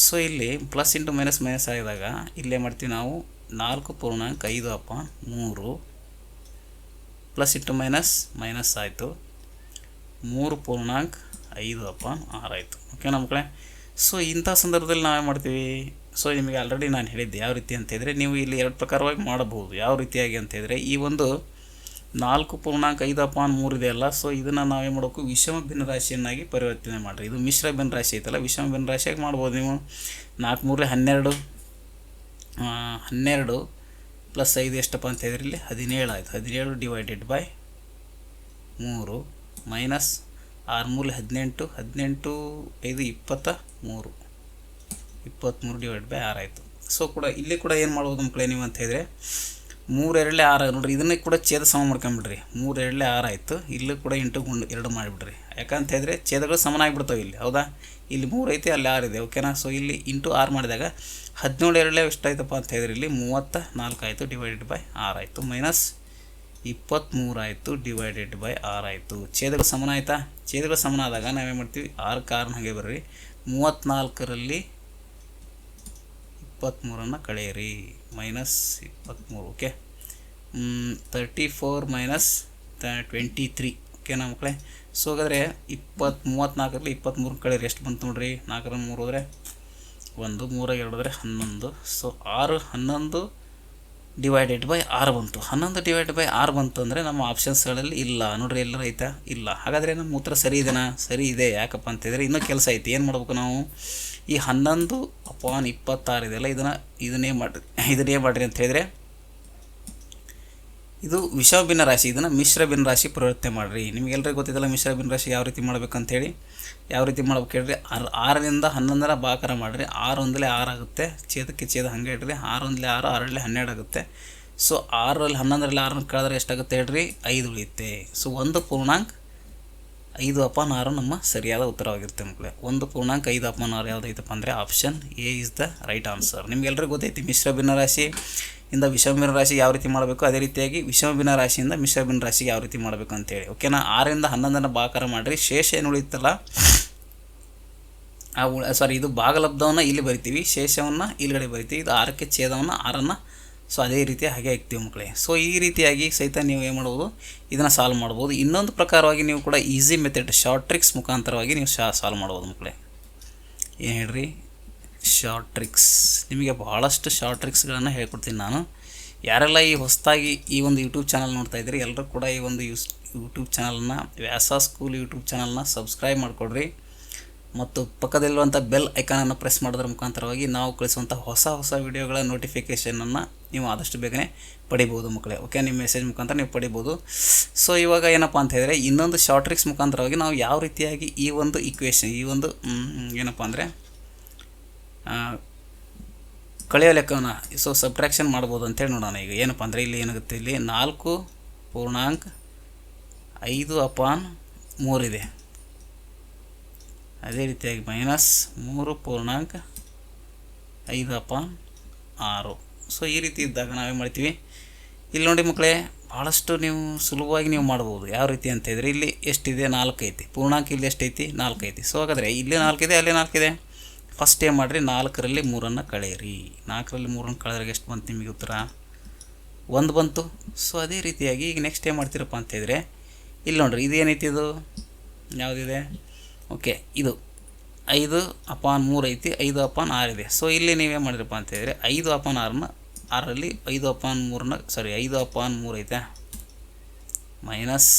ಸೊ ಇಲ್ಲಿ ಪ್ಲಸ್ ಇಂಟು ಮೈನಸ್ ಆಗಿದಾಗ ಇಲ್ಲೇ ಮಾಡ್ತೀವಿ ನಾವು 4.5 ಅಪಾನ್ 3 ಪ್ಲಸ್ ಇಂಟು ಮೈನಸ್ ಆಯಿತು, 3.5 ಅಪಾನ್ 6 ಆಯಿತು. ಓಕೆನಾ ಮಕ್ಕಳೇ. ಸೊ ಇಂಥ ಸಂದರ್ಭದಲ್ಲಿ ನಾವೇನು ಮಾಡ್ತೀವಿ, ಸೊ ನಿಮಗೆ ಆಲ್ರೆಡಿ ನಾನು ಹೇಳಿದ್ದೆ ಯಾವ ರೀತಿ ಅಂತಂದರೆ ನೀವು ಇಲ್ಲಿ ಎರಡು ಪ್ರಕಾರವಾಗಿ ಮಾಡಬಹುದು. ಯಾವ ರೀತಿಯಾಗಿ ಅಂತಂದರೆ ಈ ಒಂದು 4.5/3 ಇದೆಯಲ್ಲ, ಸೊ ಇದನ್ನು ನಾವೇನು ಮಾಡಬೇಕು, ವಿಷಮ ಭಿನ್ನರಾಶಿಯನ್ನಾಗಿ ಪರಿವರ್ತನೆ ಮಾಡಿರಿ. ಇದು ಮಿಶ್ರ ಭಿನ್ನರಾಶಿ ಐತಲ್ಲ, ವಿಷಮ ಭಿನ್ನರಾಶಿಯಾಗಿ ಮಾಡ್ಬೋದು ನೀವು. 4 3 12 12 ಪ್ಲಸ್ 5 ಎಷ್ಟಪ್ಪ ಅಂತ ಹೇಳಿದ್ರೆ ಇಲ್ಲಿ 17 ಆಯಿತು. 17 divided by 3 minus 6 3 18 18 5 23 23 divide by 6 ಆಯಿತು. ಸೊ ಕೂಡ ಇಲ್ಲಿ ಕೂಡ ಏನು ಮಾಡ್ಬೋದು ಮಕ್ಕಳೇ ನೀವು ಅಂತ ಹೇಳಿದ್ರೆ 3 2 6 ನೋಡಿರಿ, ಇದನ್ನೇ ಕೂಡ ಛೇದ ಸಮ ಮಾಡ್ಕೊಂಬಿಡ್ರಿ. 3 2 6 ಆಯಿತು. ಇಲ್ಲೂ ಕೂಡ ಇಂಟು 2 ಮಾಡಿಬಿಡ್ರಿ. ಯಾಕಂತ ಹೇಳಿದ್ರೆ ಛೇದಗಳು ಸಮನಾಗಿಬಿಡ್ತಾವೆ ಇಲ್ಲಿ, ಹೌದಾ. ಇಲ್ಲಿ 3 ಐತಿ, ಅಲ್ಲಿ 6 ಇದೆ, ಓಕೆನಾ. ಸೊ ಇಲ್ಲಿ ಇಂಟು 6 ಮಾಡಿದಾಗ 17 2 ಎಷ್ಟಾಯ್ತಪ್ಪ ಅಂತ ಹೇಳಿದ್ರೆ ಇಲ್ಲಿ 34 ಆಯಿತು ಡಿವೈಡೆಡ್ ಬೈ 6 ಆಯಿತು ಮೈನಸ್ 23 ಆಯಿತು ಡಿವೈಡೆಡ್ ಬೈ 6 ಆಯಿತು. ಛೇದಗಳು ಸಮನ ಆಯಿತಾ. ಛೇದಗಳು ಸಮನ ಆದಾಗ ನಾವೇನು ಮಾಡ್ತೀವಿ, 6ಕ್ಕೆ 6 ಹಾಗೆ ಬರ್ರಿ. 34ರಲ್ಲಿ 23 ಕಳೆಯಿರಿ ಮೈನಸ್ 23, ಓಕೆ. 34 ಮೈನಸ್ 23, ಓಕೆನಾ ಮಕ್ಕಳೇ. ಸೊ ಹಾಗಾದರೆ 34ರಲ್ಲಿ 23 ಕಳೆಯಿರಿ, ಎಷ್ಟು ಬಂತು ನೋಡ್ರಿ. 4 3 ಹೋದರೆ 1, 3 2 ಹೋದರೆ 11. ಸೊ 6 11 ಡಿವೈಡೆಡ್ ಬೈ 6 ಬಂತು. 11 ಡಿವೈಡೆಡ್ ಬೈ 6 ಬಂತು ಅಂದರೆ ನಮ್ಮ ಆಪ್ಷನ್ಸ್ಗಳಲ್ಲಿ ಇಲ್ಲ ನೋಡ್ರಿ, ಎಲ್ಲರೂ ಐತಾ, ಇಲ್ಲ. ಹಾಗಾದರೆ ನಮ್ಮ ಉತ್ತರ ಸರಿ ಇದೆನಾ? ಸರಿ ಇದೆ. ಯಾಕಪ್ಪ ಅಂತಂದರೆ ಇನ್ನೂ ಕೆಲಸ ಐತಿ. ಏನು ಮಾಡ್ಬೇಕು ನಾವು, ಈ 11/26 ಇದೆಯಲ್ಲ, ಇದನ್ನೇ ಮಾಡಿರಿ ಅಂತ ಹೇಳಿದರೆ ಇದು ವಿಷಮ ಭಿನ್ನರಾಶಿ, ಇದನ್ನು ಮಿಶ್ರ ಭಿನ್ನರಾಶಿ ಪರಿವರ್ತನೆ ಮಾಡಿರಿ. ನಿಮಗೆಲ್ಲರಿಗೂ ಗೊತ್ತಿದ್ದಲ್ಲ ಮಿಶ್ರ ಭಿನ್ನರಾಶಿ ಯಾವ ರೀತಿ ಮಾಡಬೇಕಂತೇಳಿ. ಯಾವ ರೀತಿ ಮಾಡ್ಬೇಕು ಹೇಳ್ರಿ, 6ರಿಂದ 11 ಭಾಗಾಕಾರ ಮಾಡಿರಿ. 6 1 6 ಆಗುತ್ತೆ, ಛೇದಕ್ಕೆ ಛೇದ ಹಾಗೆ ಇಡ್ರಿ. 6 1 6 6 12 ಆಗುತ್ತೆ. ಸೊ 6ರಲ್ಲಿ 11ರಲ್ಲಿ 6 ಕಳೆದ್ರೆ ಎಷ್ಟಾಗುತ್ತೆ ಹೇಳ್ರಿ, 5 ಉಳಿಯುತ್ತೆ. ಸೊ 1.5/6 ನಮ್ಮ ಸರಿಯಾದ ಉತ್ತರವಾಗಿರುತ್ತೆ ಮಕ್ಕಳೇ. 1.5/6 ಯಾವುದೈತಪ್ಪ ಅಂದರೆ option A is the right answer. ನಿಮಗೆಲ್ಲರಿಗೂ ಗೊತ್ತೈತಿ ಮಿಶ್ರ ಭಿನ್ನರಾಶಿ ಇಂದ ವಿಷಮ ಭಿನ್ನರಾಶಿ ಯಾವ ರೀತಿ ಮಾಡಬೇಕು, ಅದೇ ರೀತಿಯಾಗಿ ವಿಷಮ ಭಿನ್ನರಾಶಿಯಿಂದ ಮಿಶ್ರ ಭಿನ್ನರಾಶಿಗೆ ಯಾವ ರೀತಿ ಮಾಡಬೇಕು ಅಂತೇಳಿ, ಓಕೆನಾ. 6ರಿಂದ 11 ಭಾಗಾಕಾರ ಮಾಡಿರಿ. ಶೇಷ ಏನು ಉಳಿಯುತ್ತಲ್ಲ, ಇದು ಭಾಗಲಬ್ಧವನ್ನು ಇಲ್ಲಿ ಬರಿತೀವಿ, ಶೇಷವನ್ನು ಇಲ್ಲಿಗಡೆ ಬರಿತೀವಿ. ಇದು 6ಕ್ಕೆ ಛೇದವನ್ನು 6ಅನ್ನು, ಸೊ ಅದೇ ರೀತಿ ಹಾಗೆ ಹಾಕ್ತೀವಿ ಮಕ್ಕಳೇ. ಸೊ ಈ ರೀತಿಯಾಗಿ ಸಹಿತ ನೀವು ಏನು ಮಾಡ್ಬೋದು, ಇದನ್ನು ಸಾಲ್ವ್ ಮಾಡ್ಬೋದು. ಇನ್ನೊಂದು ಪ್ರಕಾರವಾಗಿ ನೀವು ಕೂಡ ಈಸಿ ಮೆಥಡ್ ಶಾರ್ಟ್ ಟ್ರಿಕ್ಸ್ ಮುಖಾಂತರವಾಗಿ ನೀವು ಸಾಲ್ವ್ ಮಾಡ್ಬೋದು ಮಕ್ಕಳೇ. ಏನು ಹೇಳ್ರಿ, ಶಾರ್ಟ್ ಟ್ರಿಕ್ಸ್. ನಿಮಗೆ ಬಹಳಷ್ಟು ಶಾರ್ಟ್ ಟ್ರಿಕ್ಸ್ಗಳನ್ನು ಹೇಳ್ಕೊಡ್ತೀನಿ ನಾನು. ಯಾರೆಲ್ಲ ಈ ಹೊಸದಾಗಿ ಈ ಒಂದು ಯೂಟ್ಯೂಬ್ ಚಾನಲ್ ನೋಡ್ತಾ ಇದ್ದೀರಿ, ಎಲ್ಲರೂ ಕೂಡ ಈ ಒಂದು ಯೂಟ್ಯೂಬ್ ಚಾನಲ್ನ ವ್ಯಾಸ ಸ್ಕೂಲ್ ಯೂಟ್ಯೂಬ್ ಚಾನಲ್ನ ಸಬ್ಸ್ಕ್ರೈಬ್ ಮಾಡಿಕೊಡ್ರಿ. ಮತ್ತು ಪಕ್ಕದಲ್ಲಿರುವಂಥ ಬೆಲ್ ಐಕಾನನ್ನು ಪ್ರೆಸ್ ಮಾಡೋದ್ರ ಮುಖಾಂತರವಾಗಿ ನಾವು ಕಳಿಸುವಂಥ ಹೊಸ ವಿಡಿಯೋಗಳ ನೋಟಿಫಿಕೇಷನನ್ನು ನೀವು ಆದಷ್ಟು ಬೇಗನೆ ಪಡಿಬೋದು ಮಕ್ಕಳೇ, ಓಕೆ. ನಿಮ್ಮ ಮೆಸೇಜ್ ಮುಖಾಂತರ ನೀವು ಪಡಿಬೋದು. ಸೊ ಇವಾಗ ಏನಪ್ಪ ಅಂತ ಹೇಳಿದ್ರೆ ಇನ್ನೊಂದು ಶಾರ್ಟ್ ಟ್ರಿಕ್ಸ್ ಮುಖಾಂತರವಾಗಿ ನಾವು ಯಾವ ರೀತಿಯಾಗಿ ಈ ಒಂದು ಈಕ್ವೇಷನ್, ಈ ಒಂದು ಏನಪ್ಪ ಅಂದರೆ ಕಳೆಯೋ ಲೆಕ್ಕವನ್ನು ಸಬ್ಟ್ರಾಕ್ಷನ್ ಮಾಡ್ಬೋದು ಅಂತೇಳಿ ನೋಡೋಣ. ಈಗ ಏನಪ್ಪ ಅಂದರೆ ಇಲ್ಲಿ ಏನಾಗುತ್ತೆ, ಇಲ್ಲಿ 4.5/3 ಇದೆ. ಅದೇ ರೀತಿಯಾಗಿ ಮೈನಸ್ 3.5/6. ಸೊ ಈ ರೀತಿ ಇದ್ದಾಗ ನಾವೇನು ಮಾಡ್ತೀವಿ, ಇಲ್ಲಿ ನೋಡಿ ಮಕ್ಕಳೇ, ಭಾಳಷ್ಟು ನೀವು ಸುಲಭವಾಗಿ ನೀವು ಮಾಡ್ಬೋದು. ಯಾವ ರೀತಿ ಅಂತ ಹೇಳಿದ್ರೆ ಇಲ್ಲಿ ಎಷ್ಟಿದೆ, 4 ಐತಿ. ಪೂರ್ಣಾಂಕ ಇಲ್ಲಿ ಎಷ್ಟೈತಿ, 4 ಐತಿ. ಸೊ ಹಾಗಾದರೆ ಇಲ್ಲಿ 4 ಇದೆ, ಅಲ್ಲಿ 4 ಇದೆ. ಫಸ್ಟ್ ಏನು ಮಾಡಿರಿ, 4ರಲ್ಲಿ 3 ಕಳೆಯಿರಿ. 4ರಲ್ಲಿ 3 ಕಳೆದ್ರೆ ಎಷ್ಟು ಬಂತು ನಿಮಗೆ ಉತ್ತರ, 1 ಬಂತು. ಸೊ ಅದೇ ರೀತಿಯಾಗಿ ಈಗ ನೆಕ್ಸ್ಟ್ ಏನು ಮಾಡ್ತೀರಪ್ಪ ಅಂತೇಳಿದರೆ ಇಲ್ಲಿ ನೋಡಿರಿ, ಇದು ಏನೈತಿ, ಇದು ಯಾವುದಿದೆ, ಓಕೆ. ಇದು 5/3 ಐತಿ, 5/6 ಇದೆ. ಸೊ ಇಲ್ಲಿ ನೀವೇನು ಮಾಡಿರಪ್ಪ ಅಂತೇಳಿದರೆ 5/6ನ 6ರಲ್ಲಿ 5/3 ಐತೆ ಮೈನಸ್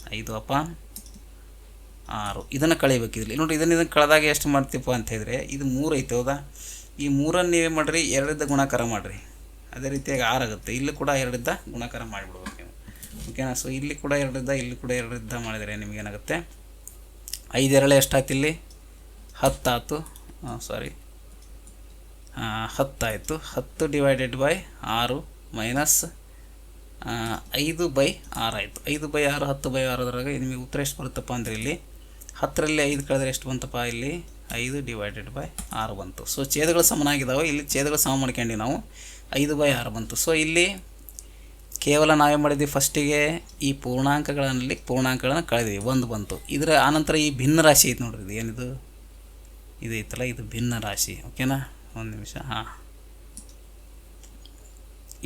5/6. ಇದನ್ನು ಕಳಿಬೇಕಿದ್ರಲ್ಲಿ ನೋಡಿ. ಇದನ್ನು ಕಳೆದಾಗ ಎಷ್ಟು ಮಾಡ್ತೀವಪ್ಪ ಅಂತ ಹೇಳಿದ್ರೆ ಇದು 3 ಐತೆ, ಹೌದಾ. ಈ 3ಅನ್ನು ನೀವೇ ಮಾಡಿರಿ, 2ರಿಂದ ಗುಣಾಕಾರ ಮಾಡಿರಿ. ಅದೇ ರೀತಿಯಾಗಿ 6 ಆಗುತ್ತೆ. ಇಲ್ಲಿ ಕೂಡ 2ರಿಂದ ಗುಣಾಕಾರ ಮಾಡಿಬಿಡ್ಬೇಕು ನೀವು, ಓಕೆನಾ. ಸೊ ಇಲ್ಲಿ ಕೂಡ 2ರಿಂದ, ಇಲ್ಲಿ ಕೂಡ 2ರಿಂದ ಮಾಡಿದರೆ ನಿಮಗೇನಾಗುತ್ತೆ, 5 2 ಎಷ್ಟಾಯ್ತು, ಇಲ್ಲಿ 10 ಆಯಿತು. 10 ಆಯಿತು. 10 ಡಿವೈಡೆಡ್ ಬೈ 6 ಮೈನಸ್ 5/6 ಆಯಿತು. 5/6 10/6 ನಿಮಗೆ ಉತ್ತರ ಎಷ್ಟು ಬರುತ್ತಪ್ಪ ಅಂದರೆ ಇಲ್ಲಿ 10ರಲ್ಲಿ 5 ಕಳೆದ್ರೆ ಎಷ್ಟು ಬಂತಪ್ಪ, ಇಲ್ಲಿ 5 ಡಿವೈಡೆಡ್ ಬೈ 6 ಬಂತು. ಸೊ ಛೇದಗಳು ಸಮನಾಗಿದ್ದಾವೆ, ಇಲ್ಲಿ ಛೇದಗಳು ಸಮ ಮಾಡ್ಕೊಂಡು ನಾವು 5/6 ಬಂತು. ಸೊ ಇಲ್ಲಿ ಕೇವಲ ನಾವೇ ಮಾಡಿದ್ವಿ, ಫಸ್ಟಿಗೆ ಈ ಪೂರ್ಣಾಂಕಗಳನ್ನು ಕಳೆದ್ವಿ, 1 ಬಂತು. ಇದರ ಆನಂತರ ಈ ಭಿನ್ನ ರಾಶಿ ಐತೆ ನೋಡ್ರಿ, ಇದು ಏನಿದು, ಇದು ಐತಲ್ಲ, ಇದು ಭಿನ್ನ ರಾಶಿ, ಓಕೆನಾ. ಒಂದು ನಿಮಿಷ, ಹಾಂ,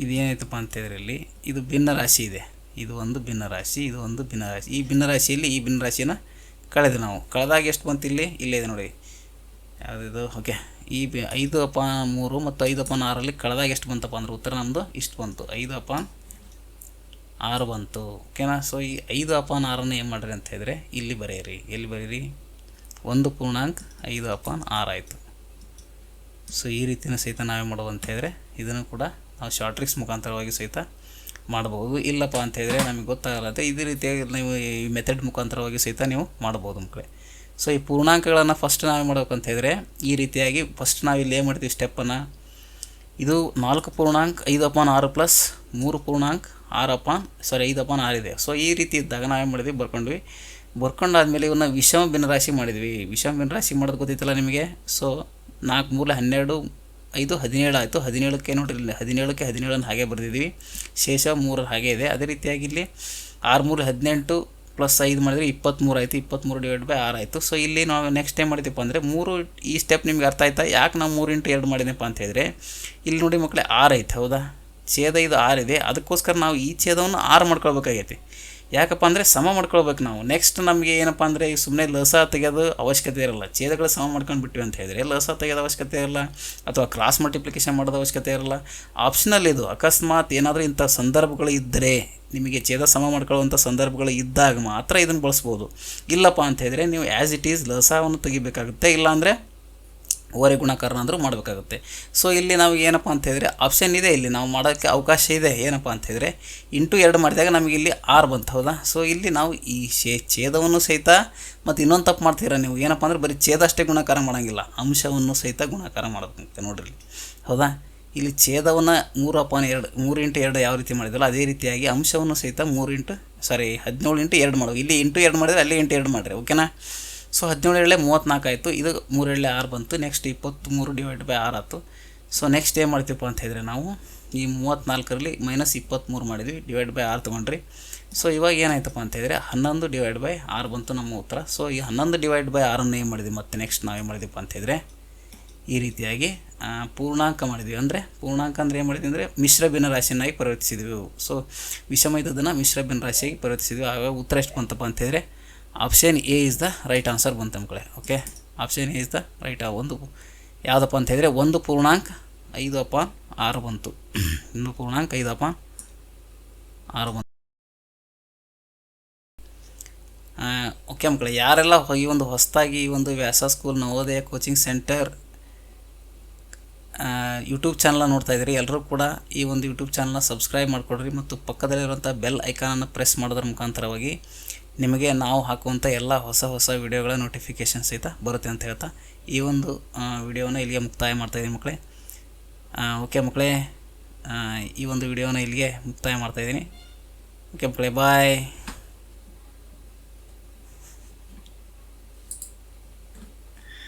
ಇದು ಏನಾಯ್ತಪ್ಪ ಅಂತೇಳಿದ್ರೆ ಇಲ್ಲಿ ಇದು ಭಿನ್ನ ರಾಶಿ ಇದೆ. ಇದು ಒಂದು ಭಿನ್ನ ರಾಶಿ, ಇದು ಒಂದು ಭಿನ್ನ ರಾಶಿ. ಈ ಭಿನ್ನ ರಾಶಿಯಲ್ಲಿ ಈ ಭಿನ್ನ ರಾಶಿನ ಕಳೆದು ನಾವು ಕಳೆದಾಗ ಎಷ್ಟು ಬಂತು, ಇಲ್ಲೇ ಇದೆ ನೋಡಿ, ಯಾವುದಿದು, ಓಕೆ. 5/3 ಮತ್ತು 5/6 ಕಳೆದಾಗ ಎಷ್ಟು ಬಂತಪ್ಪ ಅಂದ್ರೆ ಉತ್ತರ ನಮ್ಮದು ಇಷ್ಟು ಬಂತು, 5/6 ಬಂತು. ಓಕೆನಾ. ಸೊ ಈ 5/6 ಏನು ಮಾಡಿರಿ ಅಂತ ಹೇಳಿದ್ರೆ ಇಲ್ಲಿ ಬರೆಯಿರಿ. ಎಲ್ಲಿ ಬರೀರಿ? 1.5/6 ಆಯಿತು. ಸೊ ಈ ರೀತಿಯೂ ಸಹಿತ ನಾವೇ ಮಾಡೋದು ಅಂತ ಹೇಳಿದ್ರೆ ಇದನ್ನು ಕೂಡ ನಾವು ಶಾರ್ಟ್ ಟ್ರಿಕ್ಸ್ ಮುಖಾಂತರವಾಗಿ ಸಹಿತ ಮಾಡ್ಬೋದು. ಇಲ್ಲಪ್ಪ ಅಂತ ಹೇಳಿದ್ರೆ ನಮಗೆ ಗೊತ್ತಾಗತ್ತೆ, ಇದೇ ರೀತಿಯಾಗಿ ನೀವು ಈ ಮೆಥಡ್ ಮುಖಾಂತರವಾಗಿ ಸಹಿತ ನೀವು ಮಾಡ್ಬೋದು ಮಕ್ಕಳೇ. ಸೊ ಈ ಪೂರ್ಣಾಂಕಗಳನ್ನು ಫಸ್ಟ್ ನಾವೇ ಮಾಡ್ಬೇಕು ಅಂತ ಹೇಳಿದ್ರೆ ಈ ರೀತಿಯಾಗಿ ಫಸ್ಟ್ ನಾವು ಇಲ್ಲಿ ಏನು ಮಾಡ್ತೀವಿ ಸ್ಟೆಪ್ಪನ್ನು, ಇದು 4.5/6 ಪ್ಲಸ್ 3.6 ಇದೆ. ಸೊ ಈ ರೀತಿ ಇದ್ದಾಗ ನಾವೇನು ಮಾಡಿದ್ವಿ, ಬರ್ಕೊಂಡಾದ್ಮೇಲೆ ಇವನ್ನ ವಿಷಮ ಭಿನ್ನರಾಶಿ ಮಾಡಿದ್ವಿ. ವಿಷಮ ಭಿನ್ನರಾಶಿ ಮಾಡೋದು ಗೊತ್ತಿತ್ತಲ್ಲ ನಿಮಗೆ. ಸೊ 4 3 12 5 17 ಆಯಿತು. 17ಕ್ಕೆ ನೋಡಿರಿ, 17ಕ್ಕೆ 17 ಹಾಗೆ ಬರೆದಿದ್ವಿ, ಶೇಷ 3 ಹಾಗೆ ಇದೆ. ಅದೇ ರೀತಿಯಾಗಿ ಇಲ್ಲಿ 6 3 18 ಪ್ಲಸ್ 5 ಮಾಡಿದರೆ 23 ಆಯಿತು. 23/6 ಆಯಿತು. ಸೊ ಇಲ್ಲಿ ನಾವು ನೆಕ್ಸ್ಟ್ ಟೈಮ್ ಮಾಡಿದ್ದೀಪ್ಪ ಅಂದರೆ 3, ಈ ಸ್ಟೆಪ್ ನಿಮ್ಗೆ ಅರ್ಥ ಆಯ್ತಾ? ಯಾಕೆ ನಾವು 3 × 2 ಮಾಡಿದೆಪ್ಪ ಅಂತ ಹೇಳಿದ್ರೆ ಇಲ್ಲಿ ನೋಡಿ ಮಕ್ಕಳೇ 6 ಐತೆ, ಹೌದಾ? ಛೇದ ಇದು 6 ಇದೆ, ಅದಕ್ಕೋಸ್ಕರ ನಾವು ಈ ಛೇದವನ್ನು 6 ಮಾಡ್ಕೊಳ್ಬೇಕಾಗೈತಿ. ಯಾಕಪ್ಪ ಅಂದರೆ ಸಮ ಮಾಡ್ಕೊಳ್ಬೇಕು ನಾವು. ನೆಕ್ಸ್ಟ್ ನಮಗೆ ಏನಪ್ಪ ಅಂದರೆ ಈ ಸುಮ್ಮನೆ ಲಸ ತೆಗೆಯೋದು ಅವಶ್ಯಕತೆ ಇರಲ್ಲ. ಛೇದಗಳು ಸಮ ಮಾಡ್ಕೊಂಡು ಬಿಟ್ಟಿವಿ ಅಂತ ಹೇಳಿದ್ರೆ ಲಸ ತೆಗೆಯೋದು ಅವಶ್ಯಕತೆ ಇರಲ್ಲ, ಅಥವಾ ಕ್ರಾಸ್ ಮಲ್ಟಿಪ್ಲಿಕೇಶನ್ ಮಾಡೋದು ಅವಶ್ಯಕತೆ ಇರಲ್ಲ. ಆಪ್ಷನಲ್ ಇದು. ಅಕಸ್ಮಾತ್ ಏನಾದರೂ ಇಂಥ ಸಂದರ್ಭಗಳು ಇದ್ದರೆ, ನಿಮಗೆ ಛೇದ ಸಮ ಮಾಡ್ಕೊಳ್ಳುವಂಥ ಸಂದರ್ಭಗಳು ಇದ್ದಾಗ ಮಾತ್ರ ಇದನ್ನು ಬಳಸ್ಬೋದು. ಇಲ್ಲಪ್ಪ ಅಂತ ಹೇಳಿದ್ರೆ ನೀವು ಆ್ಯಸ್ ಇಟ್ ಈಸ್ ಲಸವನ್ನು ತೆಗಿಬೇಕಾಗುತ್ತೆ, ಇಲ್ಲಾಂದರೆ ಓರೆ ಗುಣಾಕಾರನಾದರೂ ಮಾಡಬೇಕಾಗುತ್ತೆ. ಸೊ ಇಲ್ಲಿ ನಾವು ಏನಪ್ಪ ಅಂತ ಹೇಳಿದ್ರೆ ಆಪ್ಷನ್ ಇದೆ, ಇಲ್ಲಿ ನಾವು ಮಾಡೋಕ್ಕೆ ಅವಕಾಶ ಇದೆ. ಏನಪ್ಪ ಅಂತ ಹೇಳಿದ್ರೆ ಇಂಟು 2 ಮಾಡಿದಾಗ ನಮಗೆ ಇಲ್ಲಿ 6 ಬಂತು, ಹೌದಾ? ಸೊ ಇಲ್ಲಿ ನಾವು ಈ ಛೇದವನ್ನು ಸಹಿತ ಮತ್ತು ಇನ್ನೊಂದು ತಪ್ಪು ಮಾಡ್ತೀರಾ ನೀವು, ಏನಪ್ಪ ಅಂದರೆ ಬರೀ ಛೇದ ಅಷ್ಟೇ ಗುಣಾಕಾರ ಮಾಡೋಂಗಿಲ್ಲ, ಅಂಶವನ್ನು ಸಹಿತ ಗುಣಾಕಾರ ಮಾಡೋದಂತೆ. ನೋಡಿರಿ, ಹೌದಾ? ಇಲ್ಲಿ ಛೇದವನ್ನು 3 × 2 ಯಾವ ರೀತಿ ಮಾಡಿದ್ವಲ್ಲ ಅದೇ ರೀತಿಯಾಗಿ ಅಂಶವನ್ನು ಸಹಿತ 17 × 2 ಮಾಡೋದು. ಇಲ್ಲಿ ಇಂಟು 2 ಮಾಡಿದರೆ ಅಲ್ಲಿ ಇಂಟು 2 ಮಾಡಿರಿ, ಓಕೆನಾ? ಸೊ 17 34 ಆಯಿತು. ಇದು 3 6 ಬಂತು. ನೆಕ್ಸ್ಟ್ 23/6 ಆಯಿತು. ಸೊ ನೆಕ್ಸ್ಟ್ ಏನು ಮಾಡ್ತೀವಪ್ಪ ಅಂತ ಹೇಳಿದ್ರೆ ನಾವು ಈ 34ರಲ್ಲಿ -23 ಮಾಡಿದ್ವಿ, /6 ತೊಗೊಂಡ್ರಿ. ಸೊ ಇವಾಗ ಏನಾಯ್ತಪ್ಪ ಅಂತ ಹೇಳಿದ್ರೆ 11/6 ಬಂತು ನಮ್ಮ ಉತ್ತರ. ಸೊ ಈ 11/6 ಏನು ಮಾಡಿದ್ವಿ, ಮತ್ತೆ ನೆಕ್ಸ್ಟ್ ನಾವೇನು ಮಾಡಿದ್ವಪ್ಪ ಅಂತ ಹೇಳಿದ್ರೆ ಈ ರೀತಿಯಾಗಿ ಪೂರ್ಣಾಂಕ ಮಾಡಿದ್ವಿ. ಅಂದರೆ ಪೂರ್ಣಾಂಕ ಅಂದರೆ ಏನು ಮಾಡಿದ್ವಿ ಅಂದರೆ ಮಿಶ್ರ ಭಿನ್ನರಾಶಿಯನ್ನಾಗಿ ಪರಿವರ್ತಿಸಿದ್ವಿ. ಸೊ ವಿಷಮ ಇದ್ದದನ್ನು ಮಿಶ್ರ ಭಿನ್ನರಾಶಿಯಾಗಿ ಪರಿವರ್ತಿಸಿದ್ವಿ. ಆಗ ಉತ್ತರ ಎಷ್ಟು ಬಂತಪ್ಪ ಅಂತ ಹೇಳಿದ್ರೆ option A is the right answer ಬಂತು ಮಕ್ಕಳೇ. Okay, option A is the right. ಒಂದು ಯಾವುದಪ್ಪ ಅಂತ ಹೇಳಿದ್ರೆ 1.5/6 ಬಂತು. 1.5/6 ಬಂತು. ಓಕೆ ಮಕ್ಕಳೇ, ಯಾರೆಲ್ಲ ಈ ಒಂದು ಹೊಸದಾಗಿ ಈ ಒಂದು Vyasa school Navodaya coaching centre YouTube ಚಾನಲ್ನ ನೋಡ್ತಾ ಇದ್ದೀರಿ, ಎಲ್ಲರೂ ಕೂಡ ಈ ಒಂದು ಯೂಟ್ಯೂಬ್ ಚಾನಲ್ನ ಸಬ್ಸ್ಕ್ರೈಬ್ ಮಾಡಿಕೊಡ್ರಿ ಮತ್ತು ಪಕ್ಕದಲ್ಲಿರುವಂಥ ಬೆಲ್ ಐಕಾನನ್ನು ಪ್ರೆಸ್ ಮಾಡೋದ್ರ ಮುಖಾಂತರವಾಗಿ ನಿಮಗೆ ನಾವು ಹಾಕುವಂಥ ಎಲ್ಲ ಹೊಸ ವಿಡಿಯೋಗಳ ನೋಟಿಫಿಕೇಷನ್ ಸಹಿತ ಬರುತ್ತೆ ಅಂತ ಹೇಳ್ತಾ ಈ ಒಂದು ವಿಡಿಯೋನ ಇಲ್ಲಿಗೆ ಮುಕ್ತಾಯ ಮಾಡ್ತಾಯಿದ್ದೀನಿ ಮಕ್ಕಳೇ. ಓಕೆ ಮಕ್ಕಳೇ, ಈ ಒಂದು ವಿಡಿಯೋನ ಇಲ್ಲಿಗೆ ಮುಕ್ತಾಯ ಮಾಡ್ತಾಯಿದ್ದೀನಿ. ಓಕೆ ಮಕ್ಕಳೇ, ಬಾಯ್.